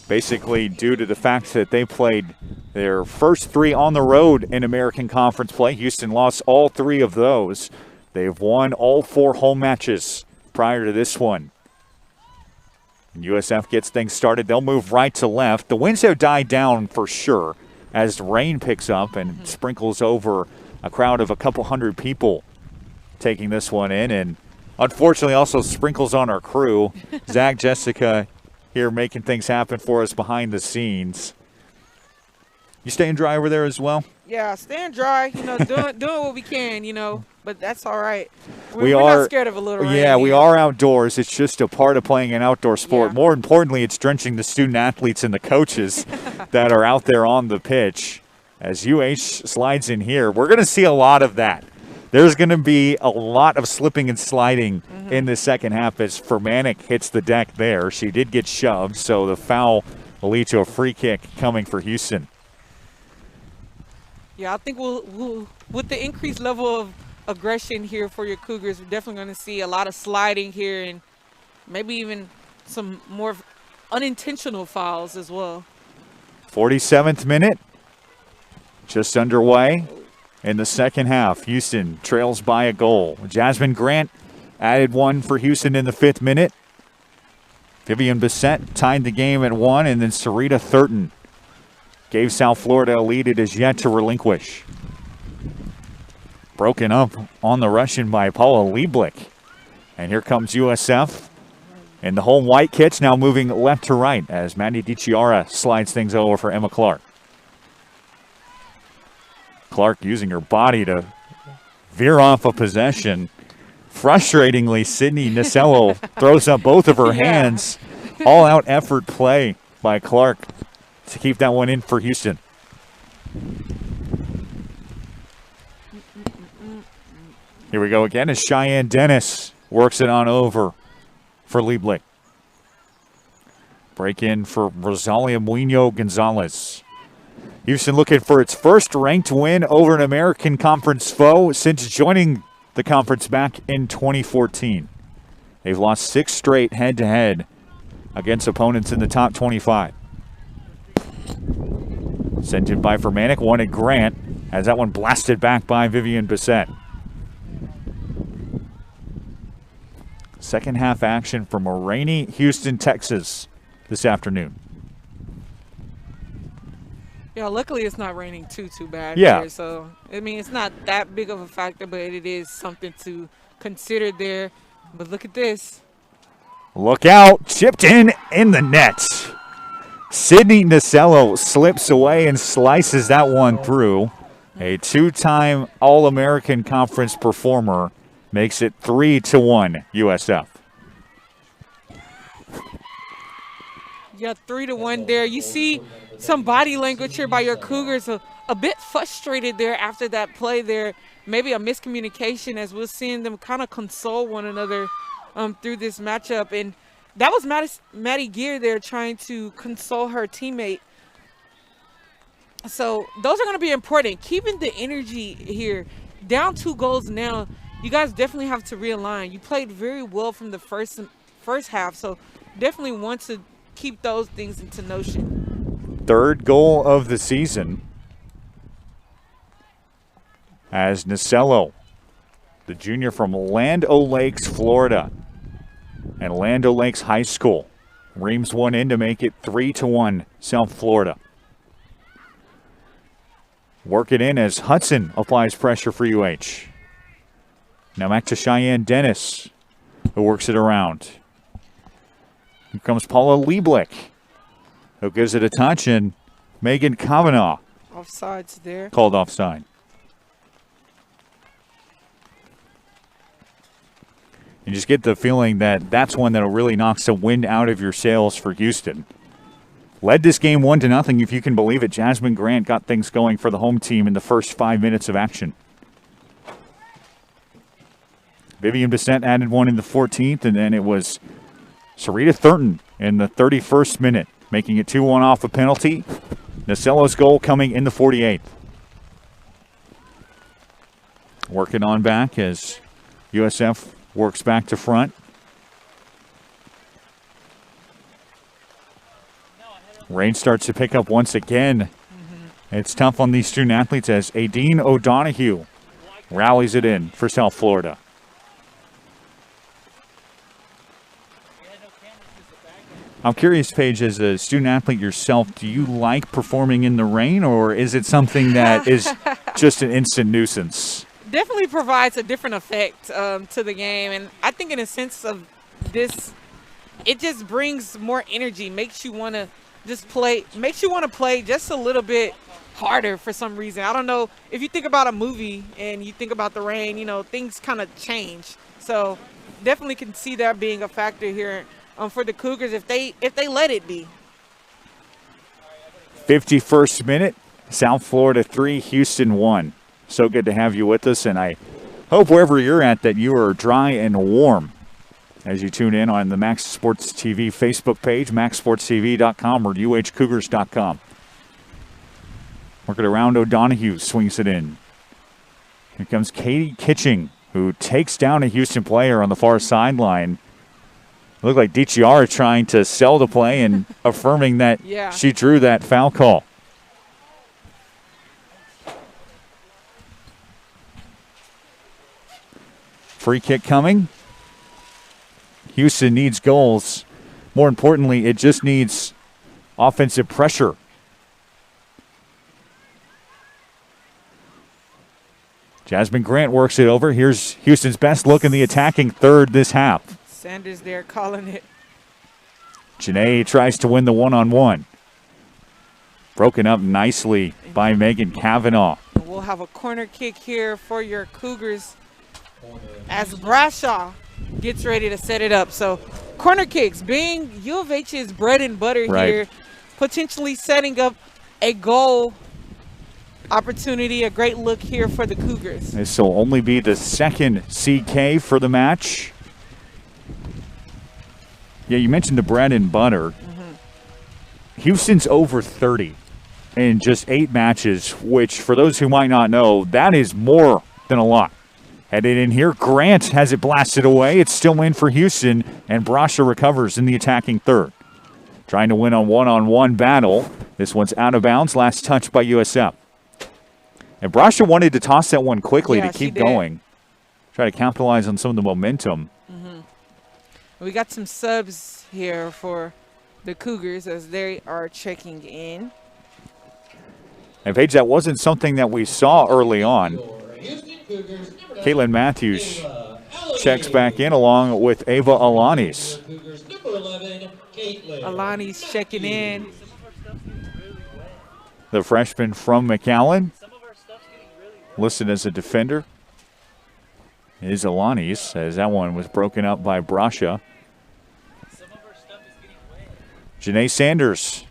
Basically due to the fact that they played their first 3 on the road in American Conference play. Houston lost all 3 of those. They've won all 4 home matches prior to this one. And USF gets things started. They'll move right to left. The winds have died down for sure as rain picks up and sprinkles over a crowd of a couple hundred people taking this one in. And unfortunately also sprinkles on our crew. Zach, Jessica here making things happen for us behind the scenes. You staying dry over there as well? Yeah, staying dry, doing what we can, but that's all right. We're not scared of a little rain. Yeah, we are outdoors. It's just a part of playing an outdoor sport. Yeah. More importantly, it's drenching the student athletes and the coaches that are out there on the pitch. As UH slides in here, we're going to see a lot of that. There's going to be a lot of slipping and sliding in the second half as Formanek hits the deck there. She did get shoved, so the foul will lead to a free kick coming for Houston. Yeah, I think we'll with the increased level of aggression here for your Cougars, we're definitely going to see a lot of sliding here and maybe even some more unintentional fouls as well. 47th minute, just underway. In the second half, Houston trails by a goal. Jasmine Grant added 1 for Houston in the 5th minute. Vivian Bissett tied the game at 1, and then Sarita Thurton gave South Florida a lead it is yet to relinquish. Broken up on the Russian by Paula Lieblich. And here comes USF. And the home white kits now moving left to right as Maddie DiChiara slides things over for Emma Clark. Clark using her body to veer off a possession. Frustratingly, Sydney Nasello throws up both of her hands. All-out effort play by Clark to keep that one in for Houston. Here we go again as Cheyenne Dennis works it on over for Lieblich. Break in for Rosalia Muñoz-Gonzalez. Houston looking for its first ranked win over an American Conference foe since joining the conference back in 2014. They've lost 6 straight head-to-head against opponents in the top 25. Sent in by Formanek, wanted Grant, as that one blasted back by Vivian Bissett. Second half action from a rainy Houston, Texas this afternoon. Yeah, luckily it's not raining too bad here. So, it's not that big of a factor, but it is something to consider there. But look at this. Look out. Chipped in the net. Sydney Nasello slips away and slices that one through. A 2-time All-American Conference performer makes it 3-1 USF. Yeah, 3-1 there. You see some body language here by your Cougars, a a bit frustrated there after that play there. Maybe a miscommunication, as we're seeing them kind of console one another through this matchup. And that was Maddie Gear there trying to console her teammate. So those are going to be important. Keeping the energy here. Down 2 goals now. You guys definitely have to realign. You played very well from the first half, so definitely want to keep those things into notion. 3rd goal of the season as Nasello, the junior from Land O'Lakes, Florida, and Land O'Lakes High School, reams one in to make it 3-1 South Florida. Work it in as Hudson applies pressure for UH. Now back to Cheyenne Dennis, who works it around. Here comes Paula Lieblick, who gives it a touch, and Megan Kavanaugh. Offsides there. Called offside. You just get the feeling that that's one that'll really knock some wind out of your sails for Houston. Led this game 1-0, if you can believe it. Jasmine Grant got things going for the home team in the first 5 minutes of action. Vivian Bissett added one in the 14th, and then it was Sarita Thurton in the 31st minute, making it 2-1 off a penalty. Nasello's goal coming in the 48th. Working on back as USF works back to front. Rain starts to pick up once again. It's tough on these student athletes as Adine O'Donohue rallies it in for South Florida. I'm curious, Paige, as a student athlete yourself, do you like performing in the rain, or is it something that is just an instant nuisance? Definitely provides a different effect to the game. And I think in a sense of this, it just brings more energy, makes you want to just play, makes you want to play just a little bit harder for some reason. I don't know, if you think about a movie and you think about the rain, you know, things kind of change. So definitely can see that being a factor here for the Cougars if they let it be. 51st minute, South Florida 3, Houston 1. So good to have you with us, and I hope wherever you're at that you are dry and warm as you tune in on the Max Sports TV Facebook page, maxsportstv.com or uhcougars.com. Working around, O'Donohue swings it in. Here comes Katie Kitching, who takes down a Houston player on the far sideline. It looked like DiChiara trying to sell the play and affirming that she drew that foul call. Free kick coming. Houston needs goals. More importantly, it just needs offensive pressure. Jasmine Grant works it over. Here's Houston's best look in the attacking third this half. Sanders there calling it. Janae tries to win the one-on-one. Broken up nicely by Megan Kavanaugh. We'll have a corner kick here for your Cougars as Brashaw gets ready to set it up. So corner kicks being U of H's bread and butter here, potentially setting up a goal opportunity, a great look here for the Cougars. This will only be the second CK for the match. Yeah, you mentioned the bread and butter. Houston's over 30 in just 8 matches, which for those who might not know, that is more than a lot. Headed in here, Grant has it blasted away. It's still in for Houston, and Brasha recovers in the attacking third. Trying to win a one-on-one battle. This one's out of bounds. Last touch by USF. And Brasha wanted to toss that one quickly to keep going. Try to capitalize on some of the momentum. We got some subs here for the Cougars as they are checking in. And Paige, that wasn't something that we saw early on. Caitlin Matthews checks back in along with Ava Alanis. Alanis checking in. The freshman from McAllen, listed as a defender, is Alanis, as that one was broken up by Brasha. Janae Sanders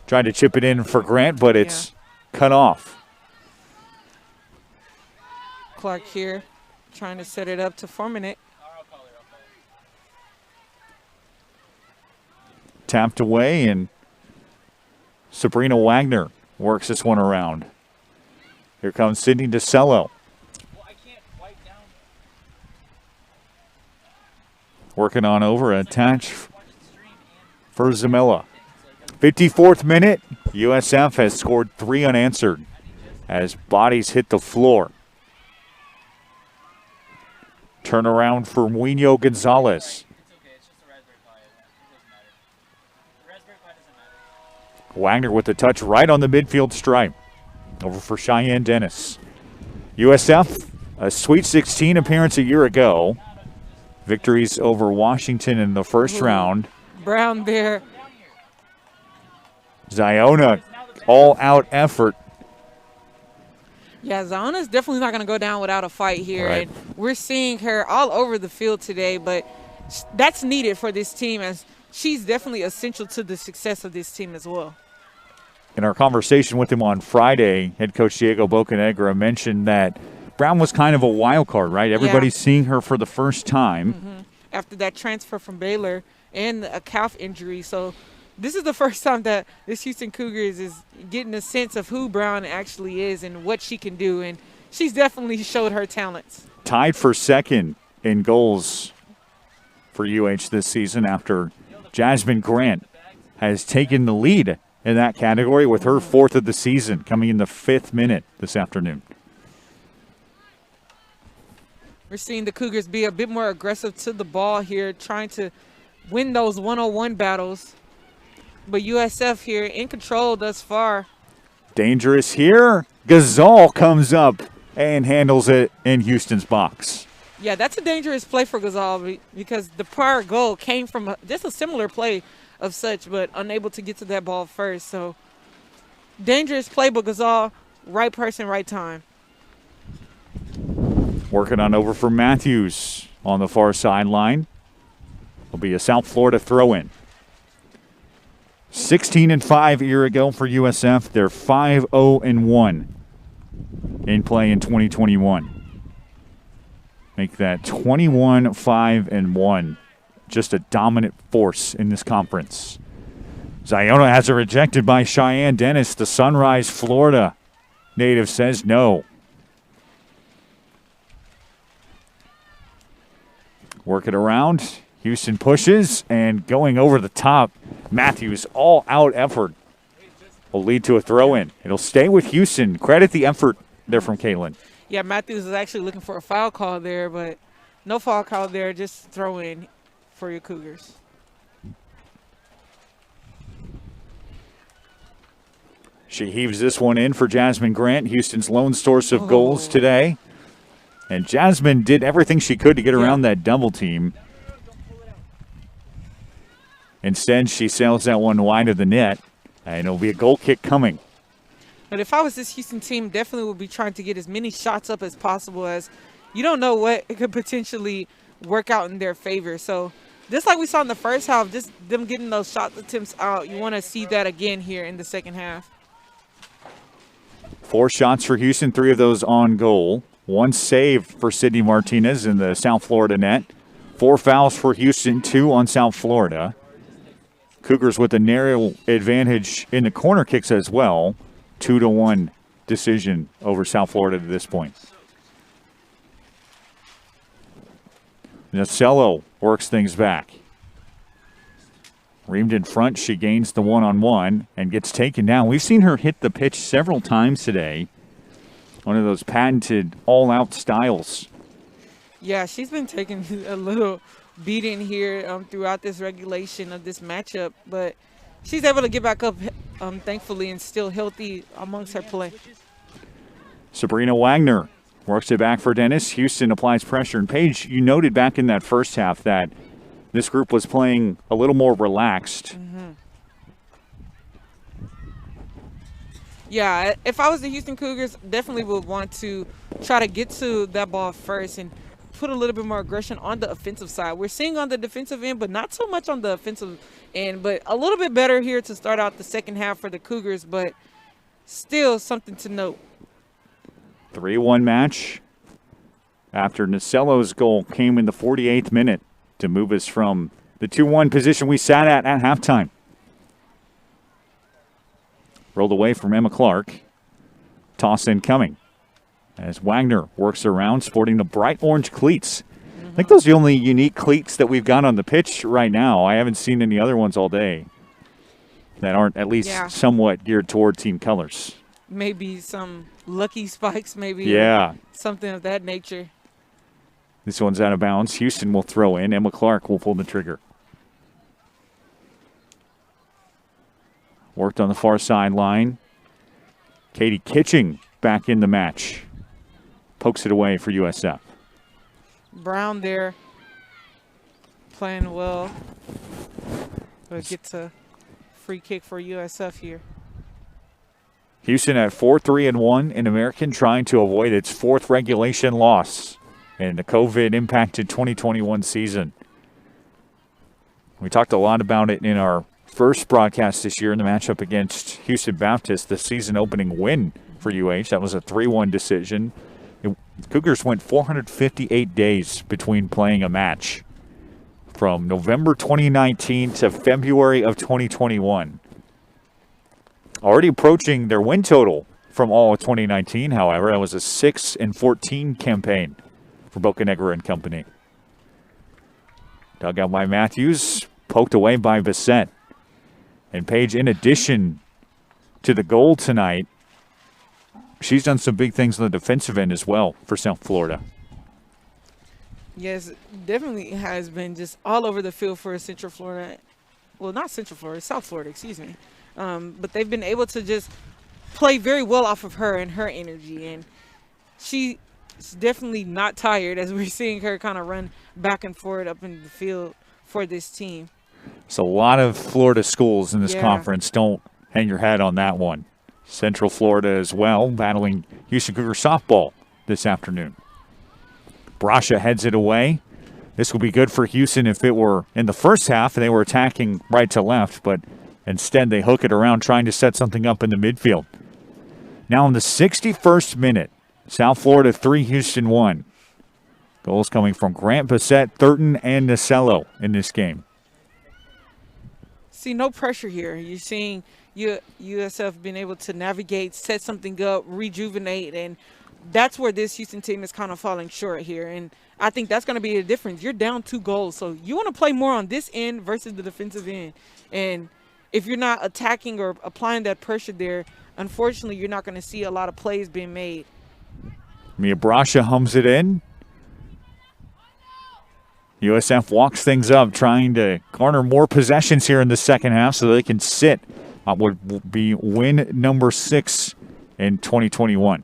tried to chip it in for Grant, but it's cut off. clock here, trying to set it up to 4 minutes. Tapped away, and Sabrina Wagner works this one around. Here comes Sydney DeCello. Working on over a touch for Zamilla. 54th minute, USF has scored 3 unanswered as bodies hit the floor. Turnaround for Muino Gonzalez. Wagner with the touch right on the midfield stripe. Over for Cheyenne Dennis. USF, a Sweet 16 appearance a year ago. Victories over Washington in the first round. Brown there. Ziona, all-out effort. Yeah, Ziona's definitely not going to go down without a fight here. Right. And we're seeing her all over the field today, but that's needed for this team as she's definitely essential to the success of this team as well. In our conversation with him on Friday, head coach Diego Bocanegra mentioned that Brown was kind of a wild card, right? Everybody's seeing her for the first time. After that transfer from Baylor and a calf injury. So this is the first time that this Houston Cougars is getting a sense of who Brown actually is and what she can do. And she's definitely showed her talents. Tied for second in goals for UH this season after Jasmine Grant has taken the lead in that category with her 4th of the season, coming in the 5th minute this afternoon. We're seeing the Cougars be a bit more aggressive to the ball here, trying to win those one-on-one battles. But USF here in control thus far. Dangerous here. Gazal comes up and handles it in Houston's box. Yeah, that's a dangerous play for Gazal because the prior goal came from just a similar play of such, but unable to get to that ball first. So dangerous play, but Gazal, right person, right time. Working on over for Matthews on the far sideline. Will be a South Florida throw-in. 16-5 a year ago for USF. They're 5-0-1 in play in 2021. Make that 21-5-1. Just a dominant force in this conference. Ziona has it rejected by Cheyenne Dennis. The Sunrise, Florida native says no. Work it around. Houston pushes and going over the top. Matthews, all-out effort will lead to a throw-in. It'll stay with Houston. Credit the effort there from Caitlin. Yeah, Matthews is actually looking for a foul call there, but no foul call there. Just throw in for your Cougars. She heaves this one in for Jasmine Grant, Houston's lone source of goals today. And Jasmine did everything she could to get around that double team. Instead, she sails that one wide of the net, and it'll be a goal kick coming. But if I was this Houston team, definitely would be trying to get as many shots up as possible, as you don't know what it could potentially work out in their favor. So just like we saw in the first half, just them getting those shot attempts out, you want to see that again here in the second half. 4 shots for Houston, 3 of those on goal. 1 save for Sydney Martinez in the South Florida net. 4 fouls for Houston, 2 on South Florida. Cougars with a narrow advantage in the corner kicks as well. 2-1 decision over South Florida to this point. Nacello works things back. Reamed in front, she gains the one-on-one and gets taken down. We've seen her hit the pitch several times today. One of those patented all-out styles. Yeah, she's been taking a little beating here throughout this regulation of this matchup, but she's able to get back up, thankfully, and still healthy amongst her play. Sabrina Wagner works it back for Dennis. Houston applies pressure. And Paige, you noted back in that first half that this group was playing a little more relaxed. Yeah, if I was the Houston Cougars, definitely would want to try to get to that ball first and put a little bit more aggression on the offensive side. We're seeing on the defensive end, but not so much on the offensive end, but a little bit better here to start out the second half for the Cougars, but still something to note. 3-1 match. after Nacello's goal came in the 48th minute to move us from the 2-1 position we sat at halftime. Rolled away from Emma Clark. Toss incoming as Wagner works around sporting the bright orange cleats. I think those are the only unique cleats that we've got on the pitch right now. I haven't seen any other ones all day that aren't at least somewhat geared toward team colors. Maybe some lucky spikes, maybe. Yeah. Something of that nature. This one's out of bounds. Houston will throw in. Emma Clark will pull the trigger. Worked on the far sideline. Katie Kitching back in the match. Pokes it away for USF. Brown there playing well. But gets a free kick for USF here. Houston at 4-3-1 in American, trying to avoid its fourth regulation loss in the COVID-impacted 2021 season. We talked a lot about it in our first broadcast this year in the matchup against Houston Baptist, the season opening win for UH. That was a 3-1 decision. Cougars went 458 days between playing a match from November 2019 to February of 2021. Already approaching their win total from all of 2019, however. That was a 6-14 campaign for Bocanegra and company. Dug out by Matthews, poked away by Bissett. And Page, in addition to the goal tonight, she's done some big things on the defensive end as well for South Florida. Yes, definitely has been just all over the field for Central Florida. Well, not Central Florida, South Florida, excuse me. But they've been able to just play very well off of her and her energy. And she's definitely not tired as we're seeing her kind of run back and forth up in the field for this team. It's a lot of Florida schools in this conference. Don't hang your hat on that one. Central Florida as well, battling Houston Cougar softball this afternoon. Brasha heads it away. This will be good for Houston if it were in the first half and they were attacking right to left, but instead they hook it around trying to set something up in the midfield. Now in the 61st minute, South Florida 3, Houston 1. Goals coming from Grant, Bissett, Thurton, and Nacello in this game. See, no pressure here. You're seeing USF being able to navigate, set something up, rejuvenate, and that's where this Houston team is kind of falling short here. And I think that's going to be the difference. You're down 2 goals, so you want to play more on this end versus the defensive end. And if you're not attacking or applying that pressure there, unfortunately, you're not going to see a lot of plays being made. Mia Brasha hums it in. USF walks things up, trying to garner more possessions here in the second half so they can sit on what will be win number 6 in 2021.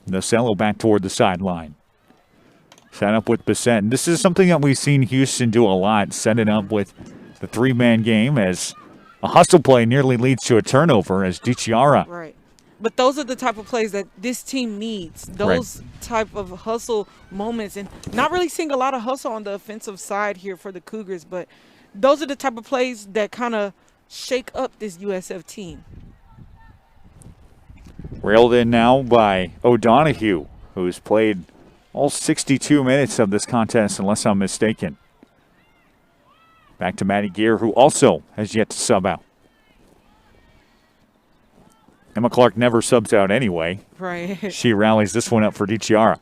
Nacello back toward the sideline. Set up with Bissett. And this is something that we've seen Houston do a lot, set it up with the 3-man game as a hustle play nearly leads to a turnover as DiChiara. Right. But those are the type of plays that this team needs, those type of hustle moments. And not really seeing a lot of hustle on the offensive side here for the Cougars, but those are the type of plays that kind of shake up this USF team. Railed in now by O'Donohue, who's played all 62 minutes of this contest, unless I'm mistaken. Back to Maddie Gear, who also has yet to sub out. Emma Clark never subs out anyway. Right. She rallies this one up for DiChiara.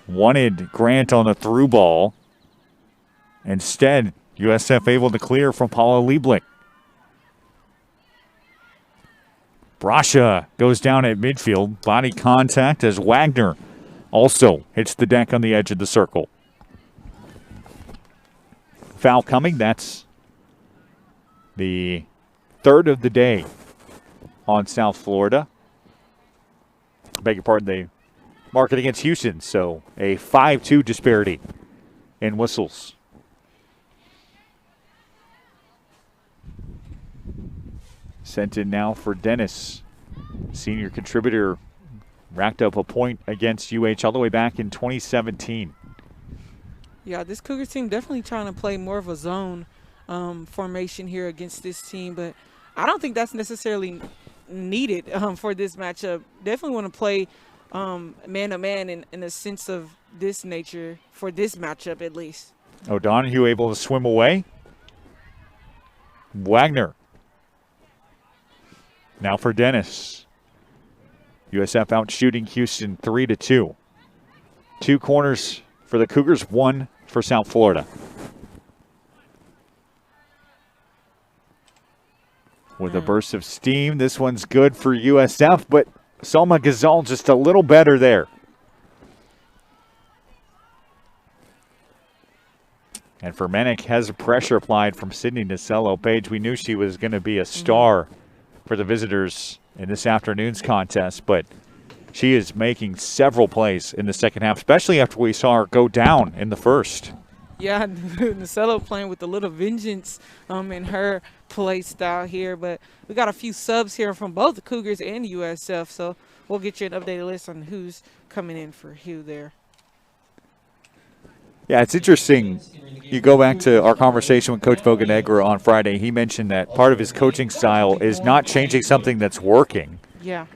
Wanted Grant on a through ball. Instead, USF able to clear from Paula Lieblich. Brasha goes down at midfield. Body contact as Wagner also hits the deck on the edge of the circle. Foul coming. That's the 3rd of the day on South Florida. Beg your pardon, they mark it against Houston, so a 5-2 disparity in whistles. Sent in now for Dennis. Senior contributor racked up a point against UH all the way back in 2017. Yeah, this Cougar team definitely trying to play more of a zone formation here against this team, but I don't think that's necessarily needed for this matchup. Definitely want to play man-to-man in a sense of this nature for this matchup at least. O'Donohue able to swim away. Wagner. Now for Dennis. USF out shooting Houston 3-2. 2 corners for the Cougars, 1 for South Florida. With a burst of steam, this one's good for USF, but Salma Ghazal just a little better there. And Fermenic has pressure applied from Sydney Nacello. Paige, we knew she was going to be a star for the visitors in this afternoon's contest, but she is making several plays in the second half, especially after we saw her go down in the first. Yeah, Nacello playing with a little vengeance in her play style here, but we got a few subs here from both the Cougars and USF, so we'll get you an updated list on who's coming in for who there. Yeah, it's interesting. You go back to our conversation with Coach Bocanegra on Friday. He mentioned that part of his coaching style is not changing something that's working. Yeah.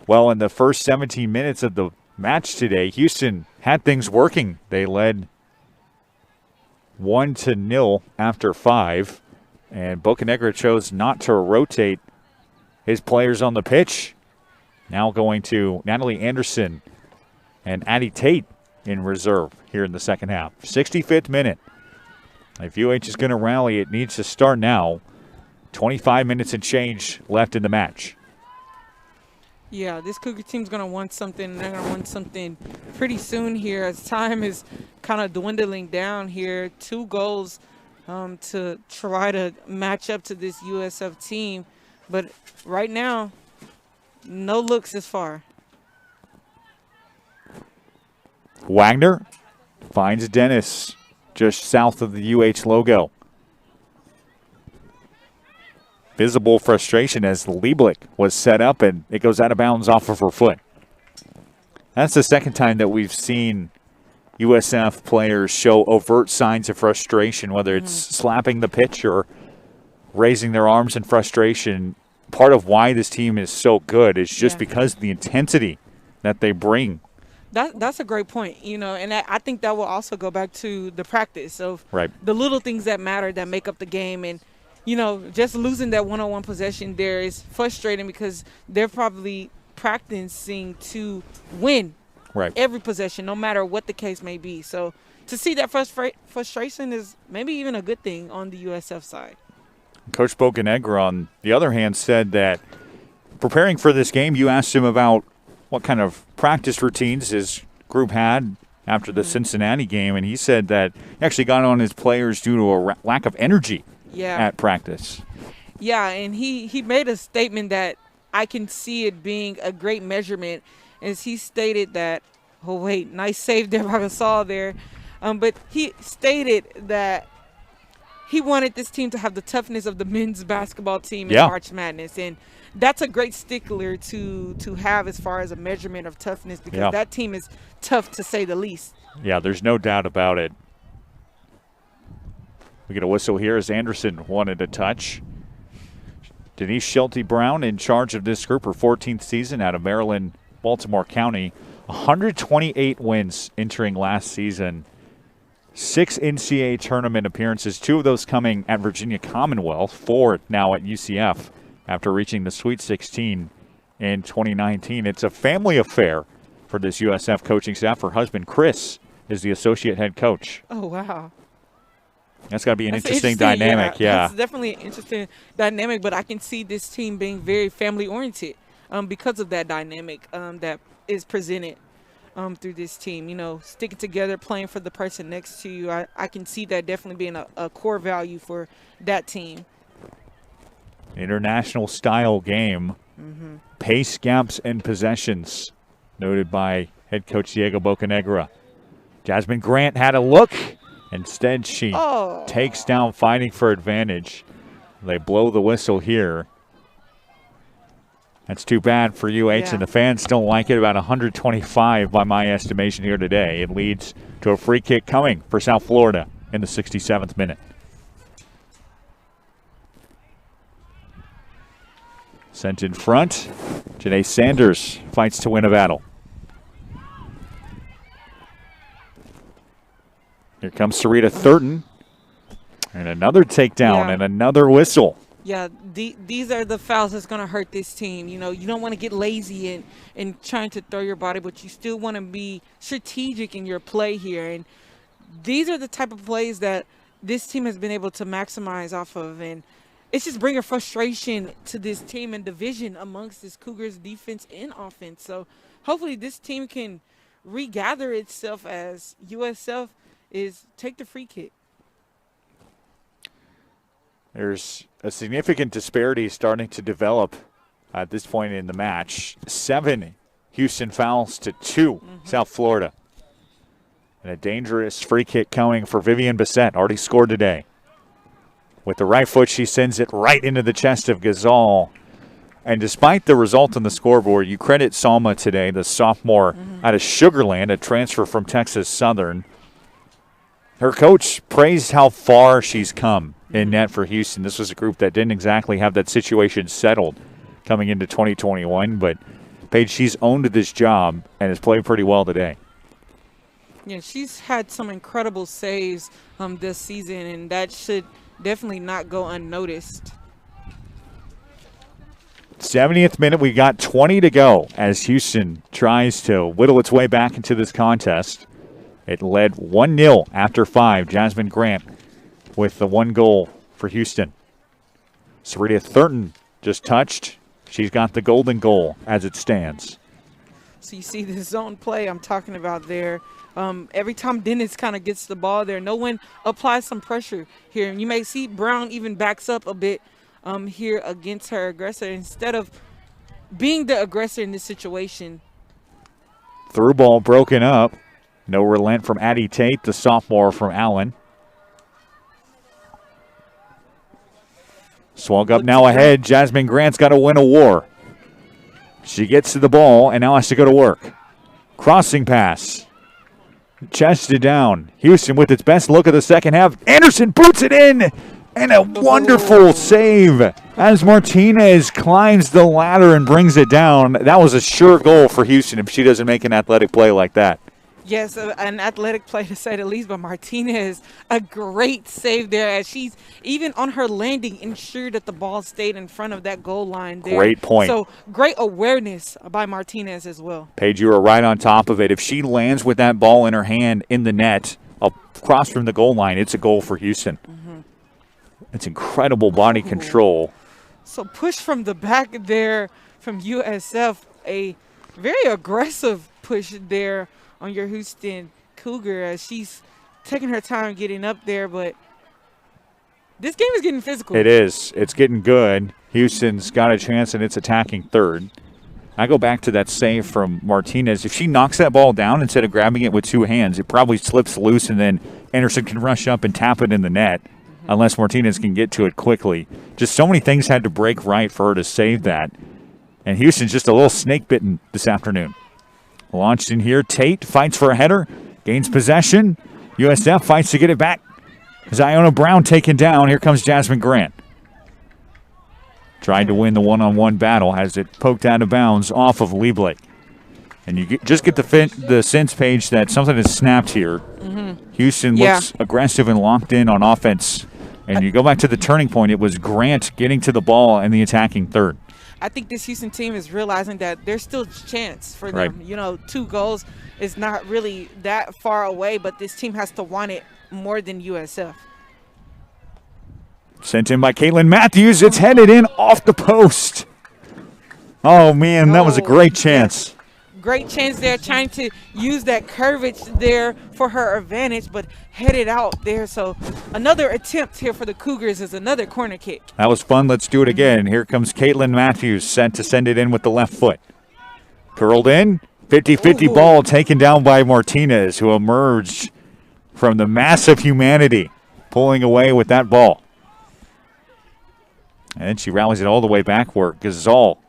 Well, in the first 17 minutes of the match today, Houston had things working. They led 1-0 after 5, and Bocanegra chose not to rotate his players on the pitch. Now going to Natalie Anderson and Addie Tate in reserve here in the second half. 65th minute. If UH is going to rally, it needs to start now. 25 minutes and change left in the match. Yeah, this Cougar team's going to want something. They're going to want something pretty soon here as time is kind of dwindling down here. 2 goals to try to match up to this USF team. But right now, no looks as far. Wagner finds Dennis just south of the UH logo. Visible frustration as Lieblich was set up and it goes out of bounds off of her foot. That's the second time that we've seen USF players show overt signs of frustration, whether it's slapping the pitch or raising their arms in frustration. Part of why this team is so good is just because of the intensity that they bring. That's a great point, and I think that will also go back to the practice of the little things that matter that make up the game. And, just losing that one-on-one possession there is frustrating because they're probably practicing to win every possession, no matter what the case may be. So to see that frustration is maybe even a good thing on the USF side. Coach Bocanegra, on the other hand, said that preparing for this game, you asked him about what kind of practice routines his group had after the Cincinnati game, and he said that he actually got on his players due to a lack of energy at practice. Yeah, and he made a statement that I can see it being a great measurement, as he stated that, nice save there by Gasol there, but he stated that he wanted this team to have the toughness of the men's basketball team in March Madness, and that's a great stickler to have as far as a measurement of toughness, because that team is tough to say the least. Yeah, there's no doubt about it. We get a whistle here as Anderson wanted a touch. Denise Schulte-Brown in charge of this group, her 14th season out of Maryland, Baltimore County. 128 wins entering last season. 6 NCAA tournament appearances, 2 of those coming at Virginia Commonwealth, 4 now at UCF after reaching the Sweet 16 in 2019. It's a family affair for this USF coaching staff. Her husband, Chris, is the associate head coach. Oh, wow. That's got to be an interesting dynamic. Yeah, that's definitely an interesting dynamic, but I can see this team being very family-oriented because of that dynamic that is presented through this team. Sticking together, playing for the person next to you. I can see that definitely being a core value for that team. International style game. Pace, gaps, and possessions noted by head coach Diego Bocanegra. Jasmine Grant had a look. Instead, she takes down, fighting for advantage. They blow the whistle here. That's too bad for UH, and the fans don't like it. About 125 by my estimation here today. It leads to a free kick coming for South Florida in the 67th minute. Sent in front. Janae Sanders fights to win a battle. Here comes Sarita Thurton. And another takedown and another whistle. Yeah, these are the fouls that's going to hurt this team. You know, you don't want to get lazy in trying to throw your body, but you still want to be strategic in your play here. And these are the type of plays that this team has been able to maximize off of. And it's just bringing frustration to this team and division amongst this Cougars defense and offense. So hopefully this team can regather itself as USF is take the free kick. There's a significant disparity starting to develop at this point in the match. 7 Houston fouls to 2 South Florida. And a dangerous free kick coming for Vivian Bissett, already scored today. With the right foot, she sends it right into the chest of Gazal. And despite the result on the scoreboard, you credit Salma today, the sophomore out of Sugar Land, a transfer from Texas Southern. Her coach praised how far she's come in net for Houston. This was a group that didn't exactly have that situation settled coming into 2021, but Paige, she's owned this job and has played pretty well today. Yeah, she's had some incredible saves this season, and that should definitely not go unnoticed. 70th minute, we got 20 to go as Houston tries to whittle its way back into this contest. It led 1-0 after 5. Jasmine Grant with the 1 goal for Houston. Sarita Thurton just touched. She's got the golden goal as it stands. So you see the zone play I'm talking about there. Every time Dennis kind of gets the ball there, no one applies some pressure here. And you may see Brown even backs up a bit here against her aggressor instead of being the aggressor in this situation. Through ball broken up. No relent from Addie Tate, the sophomore from Allen. Swung up now ahead. Jasmine Grant's got to win a war. She gets to the ball and now has to go to work. Crossing pass. Chested down. Houston with its best look of the second half. Anderson boots it in. And a wonderful save as Martinez climbs the ladder and brings it down. That was a sure goal for Houston if she doesn't make an athletic play like that. Yes, an athletic play to say the least, but Martinez, a great save there as she's even on her landing ensured that the ball stayed in front of that goal line there. Great point. So great awareness by Martinez as well. Paige, you were right on top of it. If she lands with that ball in her hand in the net across from the goal line, it's a goal for Houston. It's incredible body control. So push from the back there from USF, a very aggressive push there on your Houston Cougar as she's taking her time getting up there, but this game is getting physical. It is. It's getting good. Houston's got a chance in its attacking third. I go back to that save from Martinez. If she knocks that ball down instead of grabbing it with 2 hands, it probably slips loose and then Anderson can rush up and tap it in the net unless Martinez can get to it quickly. Just so many things had to break right for her to save that. And Houston's just a little snake-bitten this afternoon. Launched in here. Tate fights for a header. Gains possession. USF fights to get it back. Ziona Brown taken down. Here comes Jasmine Grant. Tried to win the one-on-one battle. Has it poked out of bounds off of Lieblich. And you just get the sense, Paige, that something has snapped here. Houston looks aggressive and locked in on offense. And you go back to the turning point. It was Grant getting to the ball in the attacking third. I think this Houston team is realizing that there's still a chance for them. Right. You know, 2 goals is not really that far away, but this team has to want it more than USF. Sent in by Caitlin Matthews. It's headed in off the post. Oh, man, that was a great chance. Great chance there, trying to use that curvage there for her advantage, but headed out there. So another attempt here for the Cougars is another corner kick. That was fun. Let's do it again. Here comes Caitlin Matthews, sent to send it in with the left foot. Curled in. 50-50 ball taken down by Martinez, who emerged from the mass of humanity, pulling away with that ball. And she rallies it all the way backward. Gazal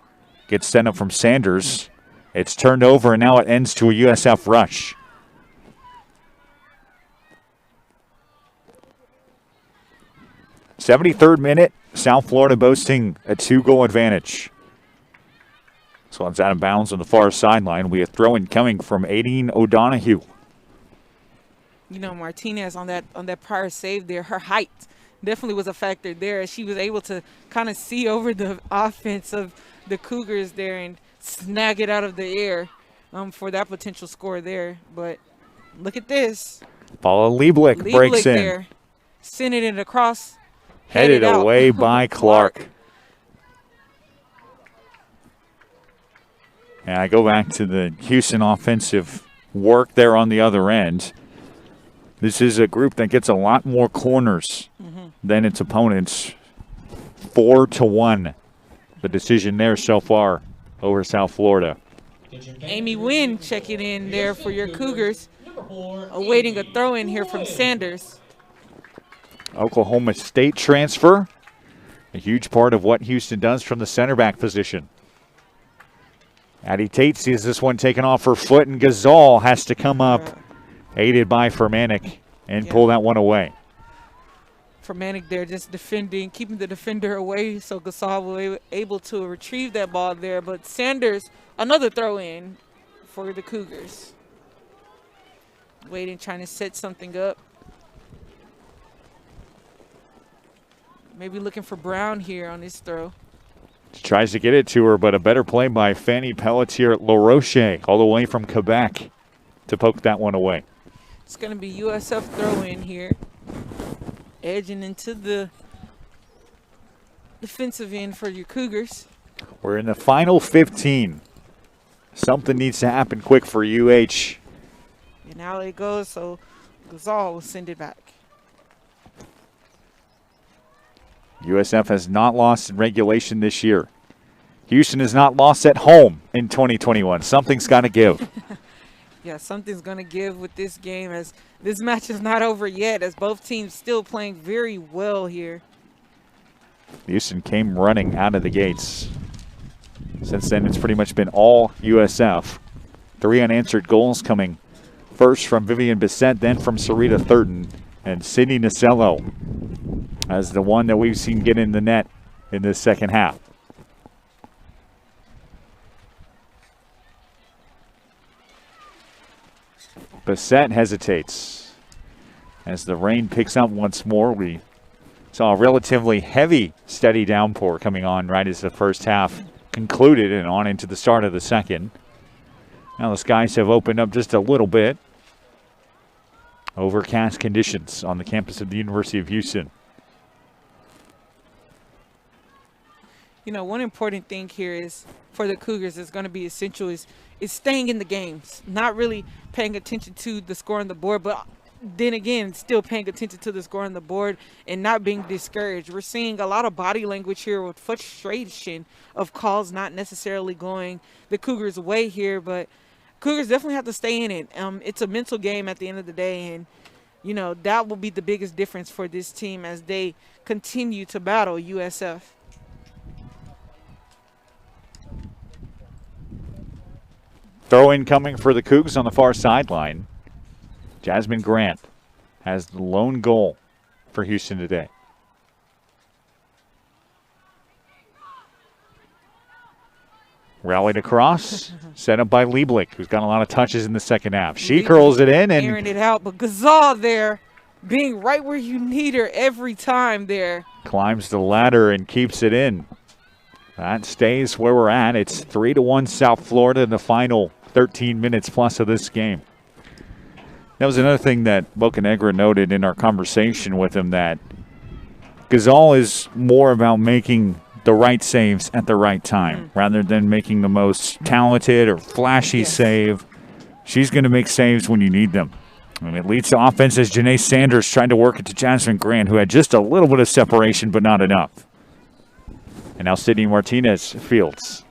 gets sent up from Sanders. It's turned over, and now it ends to a USF rush. '73rd minute, South Florida boasting a 2-goal advantage. So it's out of bounds on the far sideline. We have throw-in coming from Aideen O'Donohue. You know, Martinez on that prior save there, her height definitely was a factor there. She was able to kind of see over the offense of the Cougars there and snag it out of the air for that potential score there. But look at this. Paula Lieblich breaks in. There, sending it across. Headed away by Clark. And I go back to the Houston offensive work there on the other end. This is a group that gets a lot more corners than its opponents. 4-1, the decision there so far over South Florida. Amy Wynn checking in there for your Cougars, awaiting a throw-in here from Sanders. Oklahoma State transfer, a huge part of what Houston does from the center back position. Addie Tate sees this one taken off her foot, and Gazal has to come up, aided by Fermanic, and pull that one away. Fermanic there just defending, keeping the defender away, so Gazal was able to retrieve that ball there. But Sanders, another throw-in for the Cougars. Waiting, trying to set something up. Maybe looking for Brown here on this throw. She tries to get it to her, but a better play by Fanny Pelletier-LaRoche all the way from Quebec to poke that one away. It's going to be USF throw-in here. Edging into the defensive end for your Cougars. We're in the final 15. Something needs to happen quick for UH. And now it goes, so Gazal will send it back. USF has not lost in regulation this year. Houston has not lost at home in 2021. Something's got to give. Yeah, something's going to give with this game, as this match is not over yet, as both teams still playing very well here. Houston came running out of the gates. Since then, it's pretty much been all USF. 3 unanswered goals coming first from Vivian Bissett, then from Sarita Thurton, and Sydney Nacello as the one that we've seen get in the net in this second half. Bissett hesitates as the rain picks up once more. We saw a relatively heavy, steady downpour coming on right as the first half concluded and on into the start of the second. Now the skies have opened up just a little bit. Overcast conditions on the campus of the University of Houston. You know, one important thing here is for the Cougars is going to be essential is staying in the games, not really paying attention to the score on the board, but then again, still paying attention to the score on the board and not being discouraged. We're seeing a lot of body language here with frustration of calls not necessarily going the Cougars' way here, but Cougars definitely have to stay in it. It's a mental game at the end of the day, and, you know, that will be the biggest difference for this team as they continue to battle USF. Throw-in coming for the Cougs on the far sideline. Jasmine Grant has the lone goal for Houston today. Rallied across, set up by Lieblich, who's got a lot of touches in the second half. She curls it in and airing it out, but Gazal there being right where you need her every time there. Climbs the ladder and keeps it in. That stays where we're at. It's 3-1 South Florida in the final 13 minutes plus of this game. That was another thing that Bocanegra noted in our conversation with him, that Gazal is more about making the right saves at the right time rather than making the most talented or flashy save. She's going to make saves when you need them. I mean, it leads to offense as Janae Sanders tried to work it to Jasmine Grant, who had just a little bit of separation but not enough. And now Sydney Martinez fields.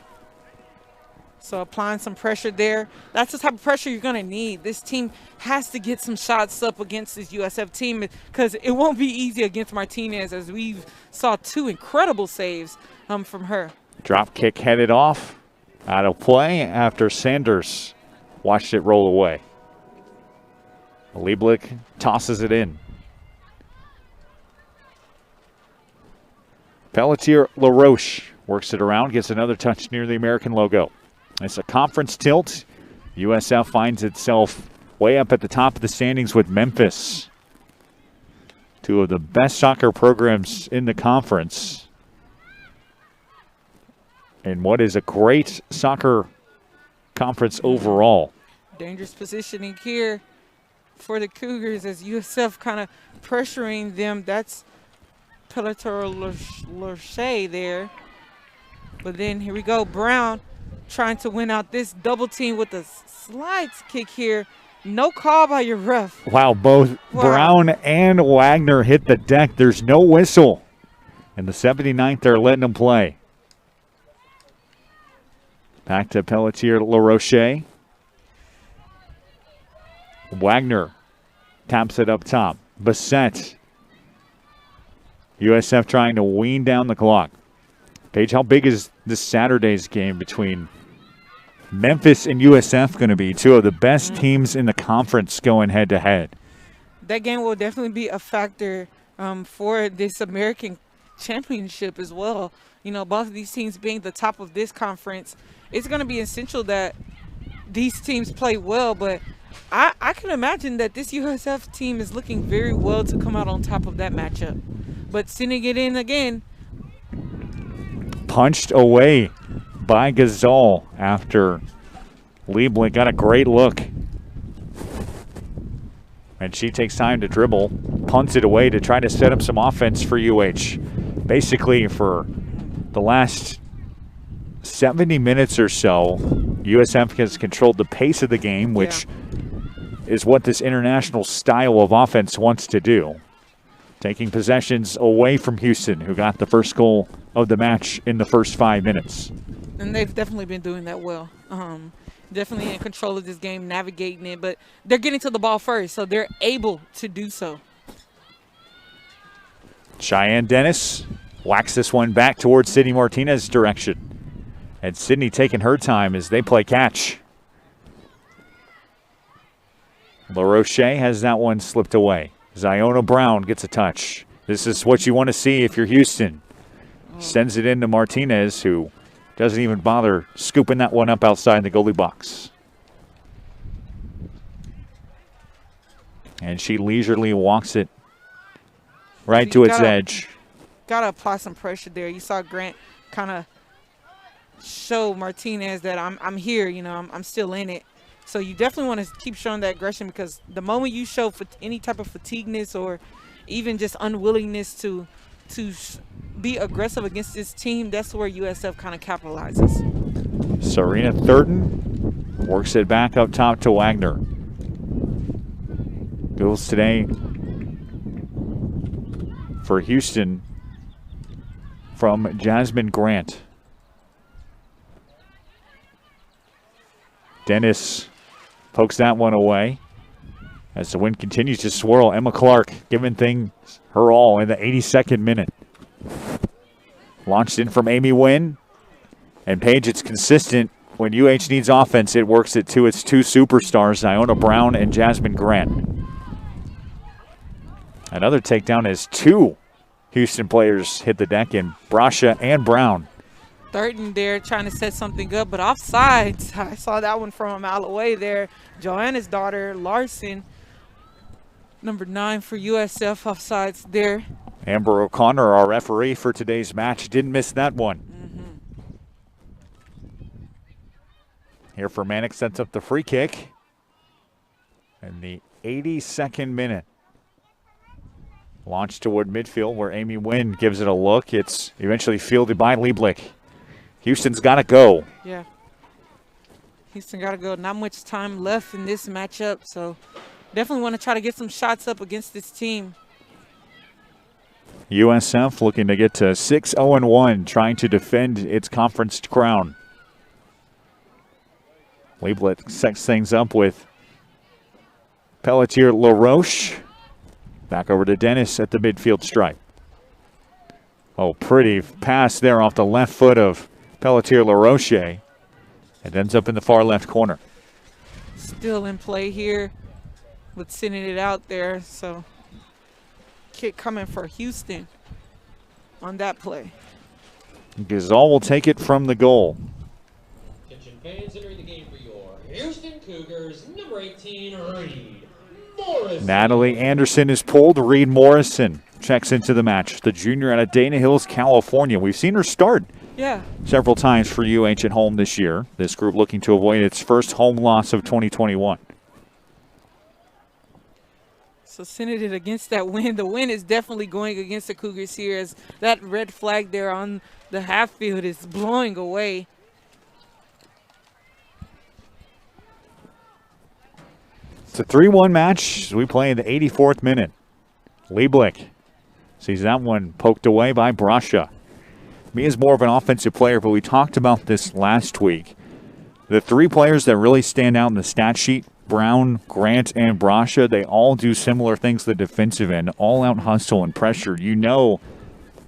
So applying some pressure there. That's the type of pressure you're going to need. This team has to get some shots up against this USF team because it won't be easy against Martinez, as we saw 2 incredible saves from her. Drop kick headed off, out of play after Sanders watched it roll away. Lieblich tosses it in. Pelletier-LaRoche works it around, gets another touch near the American logo. It's a conference tilt. USF finds itself way up at the top of the standings with Memphis. Two of the best soccer programs in the conference. And what is a great soccer conference overall. Dangerous positioning here for the Cougars as USF kind of pressuring them. That's Pelletier-Lachey there. But then here we go. Brown trying to win out this double team with a slide kick here. No call by your ref. Wow, both Brown and Wagner hit the deck. There's no whistle. In the 79th, they're letting them play. Back to Pelletier-Lachey. Wagner taps it up top. Bassett. USF trying to wean down the clock. Paige, how big is this Saturday's game between Memphis and USF going to be? Two of the best teams in the conference going head-to-head. That game will definitely be a factor for this American championship as well. You know, both of these teams being the top of this conference, it's going to be essential that these teams play well, but I can imagine that this USF team is looking very well to come out on top of that matchup. But sending it in again. Punched away by Gazal after Liebling got a great look. And she takes time to dribble, punts it away to try to set up some offense for UH. Basically, for the last 70 minutes or so, USF has controlled the pace of the game, which is what this international style of offense wants to do. Taking possessions away from Houston, who got the first goal of the match in the first 5 minutes. And they've definitely been doing that well. Definitely in control of this game, navigating it, but they're getting to the ball first, so they're able to do so. Cheyenne Dennis whacks this one back towards Sydney Martinez's direction. And Sydney taking her time as they play catch. LaRoche has that one slipped away. Ziona Brown gets a touch. This is what you want to see if you're Houston. Sends it into Martinez, who doesn't even bother scooping that one up outside the goalie box. And she leisurely walks it right to its edge. Got to apply some pressure there. You saw Grant kind of show Martinez that I'm here, you know, I'm still in it. So you definitely want to keep showing that aggression, because the moment you show any type of fatigueness or even just unwillingness to be aggressive against this team, that's where USF kind of capitalizes. Serena Thurton works it back up top to Wagner. Goals today for Houston from Jasmine Grant. Dennis pokes that one away as the wind continues to swirl. Emma Clark giving things her all in the 82nd minute. Launched in from Amy Nguyen. And Paige, it's consistent. When UH needs offense, it works it to its two superstars, Ziona Brown and Jasmine Grant. Another takedown as two Houston players hit the deck in Brasha and Brown. Thurton there trying to set something up, but offsides. I saw that one from a mile away there. Joanna's daughter, Larson, number 9 for USF, offsides there. Amber O'Connor, our referee for today's match, didn't miss that one. Here for Manick sets up the free kick. In the 82nd minute. Launched toward midfield where Amy Nguyen gives it a look. It's eventually fielded by Lieblich. Houston's got to go. Yeah. Houston got to go. Not much time left in this matchup, so definitely want to try to get some shots up against this team. USF looking to get to 6-0-1, trying to defend its conference crown. Lieblich sets things up with Pelletier-Laroche. Back over to Dennis at the midfield stripe. Oh, pretty pass there off the left foot of Pelletier-Laroche. It ends up in the far left corner. Still in play here with sending it out there. So kick coming for Houston on that play. Gazal will take it from the goal. Attention fans entering the game for your Houston Cougars, number 18, Reed Morrison. Natalie Anderson is pulled. Reed Morrison checks into the match. The junior out of Dana Hills, California. We've seen her start several times for UH at home this year. This group looking to avoid its first home loss of 2021. So sending it against that wind. The wind is definitely going against the Cougars here as that red flag there on the half field is blowing away. It's a 3-1 match as we play in the 84th minute. Lieblich sees that one poked away by Brasha. Mia's more of an offensive player, but we talked about this last week. The three players that really stand out in the stat sheet, Brown, Grant, and Brasha, they all do similar things the defensive end, all-out hustle and pressure. You know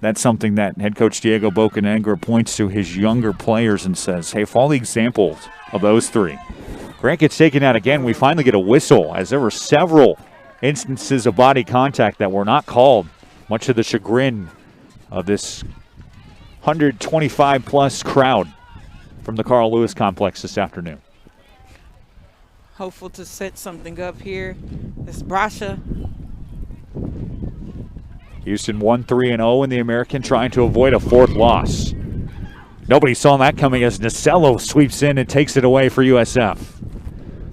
that's something that head coach Diego Bocanegra points to his younger players and says, hey, follow the examples of those three. Grant gets taken out again. We finally get a whistle as there were several instances of body contact that were not called, much to the chagrin of this 125-plus crowd from the Carl Lewis complex this afternoon. Hopeful to set something up here. It's Brasha. Houston 1-3-0 in the American, trying to avoid a fourth loss. Nobody saw that coming as Nasello sweeps in and takes it away for USF.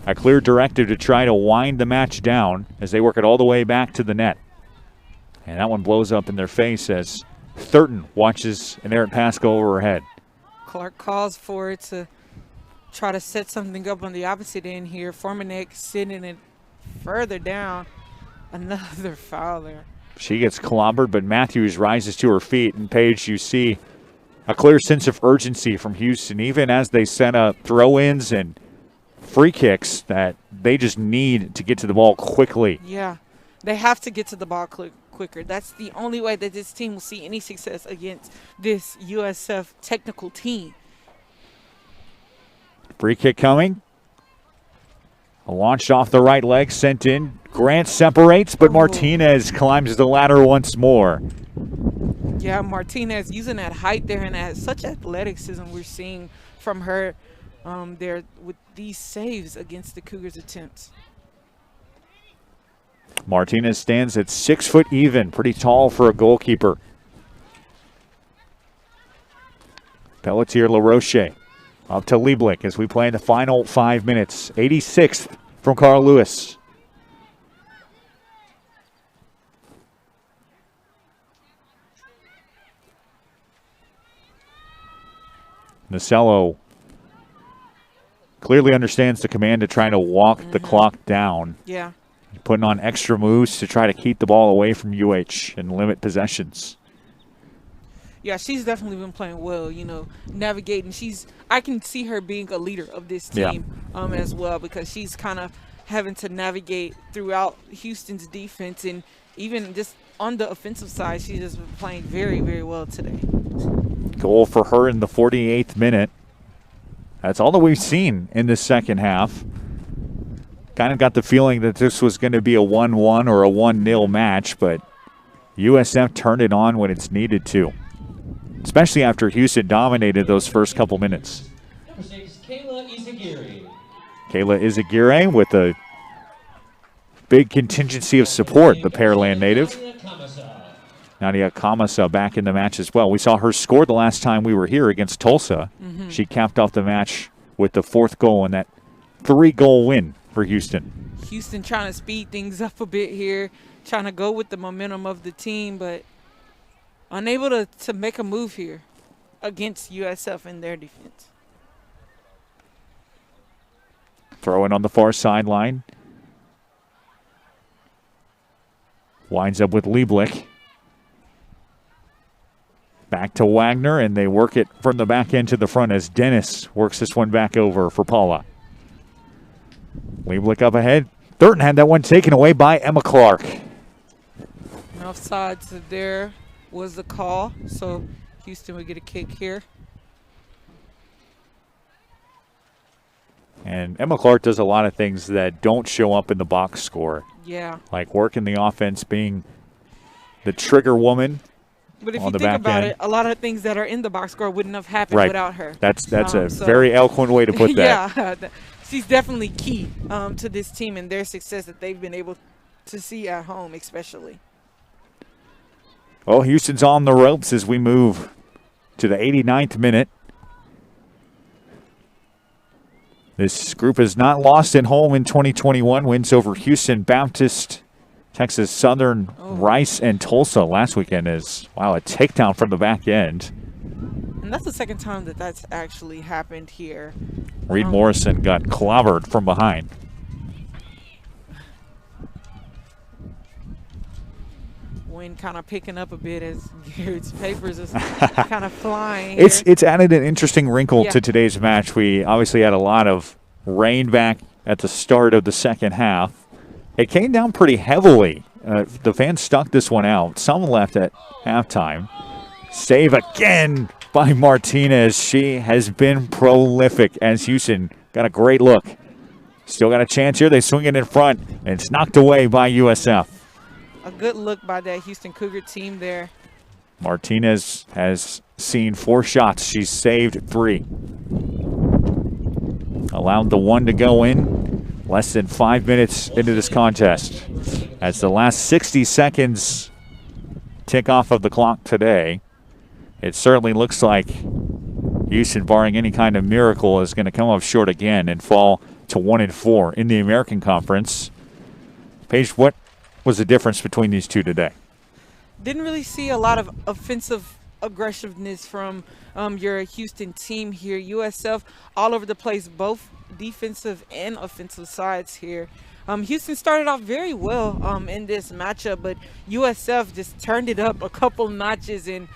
A clear directive to try to wind the match down as they work it all the way back to the net. And that one blows up in their face as Thurton watches an errant pass go over her head. Clark calls for it to try to set something up on the opposite end here. Formanek sending it further down. Another foul there. She gets clobbered, but Matthews rises to her feet. And Paige, you see a clear sense of urgency from Houston, even as they set up throw-ins and free kicks, that they just need to get to the ball quickly. Yeah, they have to get to the ball quicker. That's the only way that this team will see any success against this USF technical team. Free kick coming. Launched off the right leg, sent in. Grant separates, but Martinez climbs the ladder once more. Yeah, Martinez using that height there and that such athleticism we're seeing from her there with these saves against the Cougars' attempts. Martinez stands at 6 foot even, pretty tall for a goalkeeper. Pelletier LaRoche up to Lieblich as we play in the final 5 minutes. 86th from Carl Lewis. Nasello clearly understands the command to try to walk the clock down. Yeah. Putting on extra moves to try to keep the ball away from UH and limit possessions. Yeah, she's definitely been playing well, you know, navigating. I can see her being a leader of this team as well, because she's kind of having to navigate throughout Houston's defense, and even just on the offensive side, she's just been playing very, very well today. Goal for her in the 48th minute. That's all that we've seen in the second half. Kind of got the feeling that this was going to be a 1-1 or a 1-0 match, but USF turned it on when it's needed to, especially after Houston dominated those first couple minutes. Number 6, Kayla Izagiri. Kayla Izagiri with a big contingency of support, the Pearland native. Nadia Kamasa back in the match as well. We saw her score the last time we were here against Tulsa. She capped off the match with the 4th goal in that 3-goal win for Houston. Houston trying to speed things up a bit here, trying to go with the momentum of the team, but unable to make a move here against USF in their defense. Throw in on the far sideline. Winds up with Lieblich. Back to Wagner, and they work it from the back end to the front as Dennis works this one back over for Paula. Lieblich up ahead. Thurton had that one taken away by Emma Clark. Offside, so there was the call, so Houston would get a kick here. And Emma Clark does a lot of things that don't show up in the box score. Yeah. Like working the offense, being the trigger woman, But if on you the think back about end. it, a lot of things that are in the box score wouldn't have happened Right. without her. That's a So- very eloquent way to put that. Yeah, she's definitely key to this team and their success that they've been able to see at home, especially. Well, Houston's on the ropes as we move to the 89th minute. This group has not lost at home in 2021. Wins over Houston Baptist, Texas Southern, Rice, and Tulsa last weekend is, wow, a takedown from the back end. And that's the second time that that's actually happened here. Reed Morrison got clobbered from behind. Wind kind of picking up a bit as Garrett's papers is kind of flying here. It's added an interesting wrinkle Yeah. to today's match. We obviously had a lot of rain back at the start of the second half. It came down pretty heavily. The fans stuck this one out. Some left at halftime. Save again by Martinez. She has been prolific as Houston got a great look. Still got a chance here. They swing it in front, and it's knocked away by USF. A good look by that Houston Cougar team there. Martinez has seen 4 shots. She's saved 3. Allowed the one to go in less than 5 minutes into this contest. As the last 60 seconds tick off of the clock today, it certainly looks like Houston, barring any kind of miracle, is going to come up short again and fall to 1-4 in the American Conference. Paige, what was the difference between these two today? Didn't really see a lot of offensive aggressiveness from your Houston team here. USF all over the place, both defensive and offensive sides here. Houston started off very well in this matchup, but USF just turned it up a couple notches and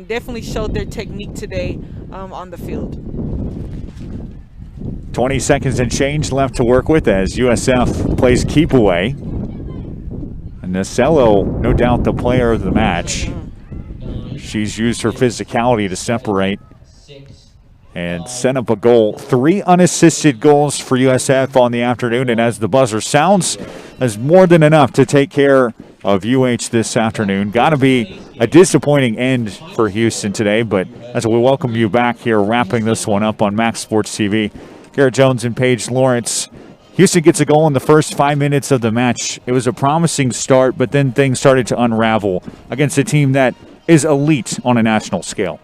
definitely showed their technique today on the field. 20 seconds and change left to work with as USF plays keep away. And Nacello, no doubt the player of the match. She's used her physicality to separate and set up a goal. 3 unassisted goals for USF on the afternoon, and as the buzzer sounds, that's more than enough to take care of UH this afternoon. Got to be a disappointing end for Houston today, but as we welcome you back here, wrapping this one up on Max Sports TV. Garrett Jones and Paige Lawrence. Houston gets a goal in the first 5 minutes of the match. It was a promising start, but then things started to unravel against a team that is elite on a national scale.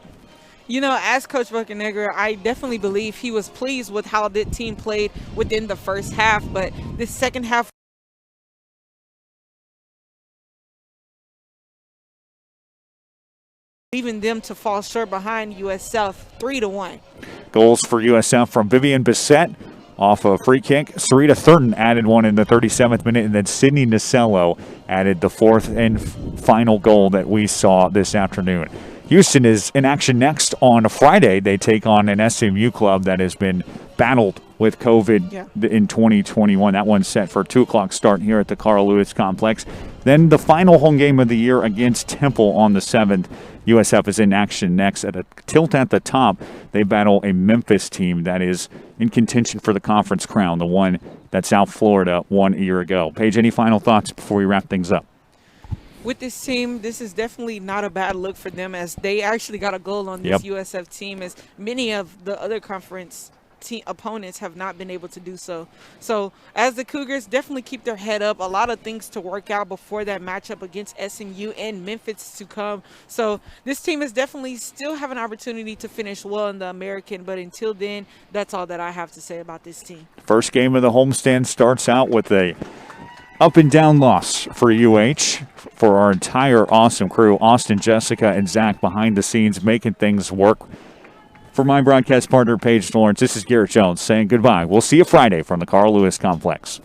You know, as Coach Buckenegger, I definitely believe he was pleased with how the team played within the first half, but this second half leaving them to fall short behind USF 3-1. Goals for USF from Vivian Bissett off a free kick. Sarita Thurton added one in the 37th minute, and then Sydney Nacello added the 4th and final goal that we saw this afternoon. Houston is in action next on Friday. They take on an SMU club that has been battled with COVID in 2021. That one's set for a 2 o'clock start here at the Carl Lewis Complex. Then the final home game of the year against Temple on the 7th. USF is in action next at a tilt at the top. They battle a Memphis team that is in contention for the conference crown, the one that South Florida won a year ago. Paige, any final thoughts before we wrap things up? With this team, this is definitely not a bad look for them as they actually got a goal on this USF team, as many of the other conference opponents have not been able to do so. So as the Cougars definitely keep their head up, a lot of things to work out before that matchup against SMU and Memphis to come. So this team is definitely still have an opportunity to finish well in the American, but until then, that's all that I have to say about this team. First game of the homestand starts out with a up and down loss for UH. For our entire awesome crew, Austin, Jessica, and Zach behind the scenes making things work. For my broadcast partner, Paige Lawrence, this is Garrett Jones saying goodbye. We'll see you Friday from the Carl Lewis Complex.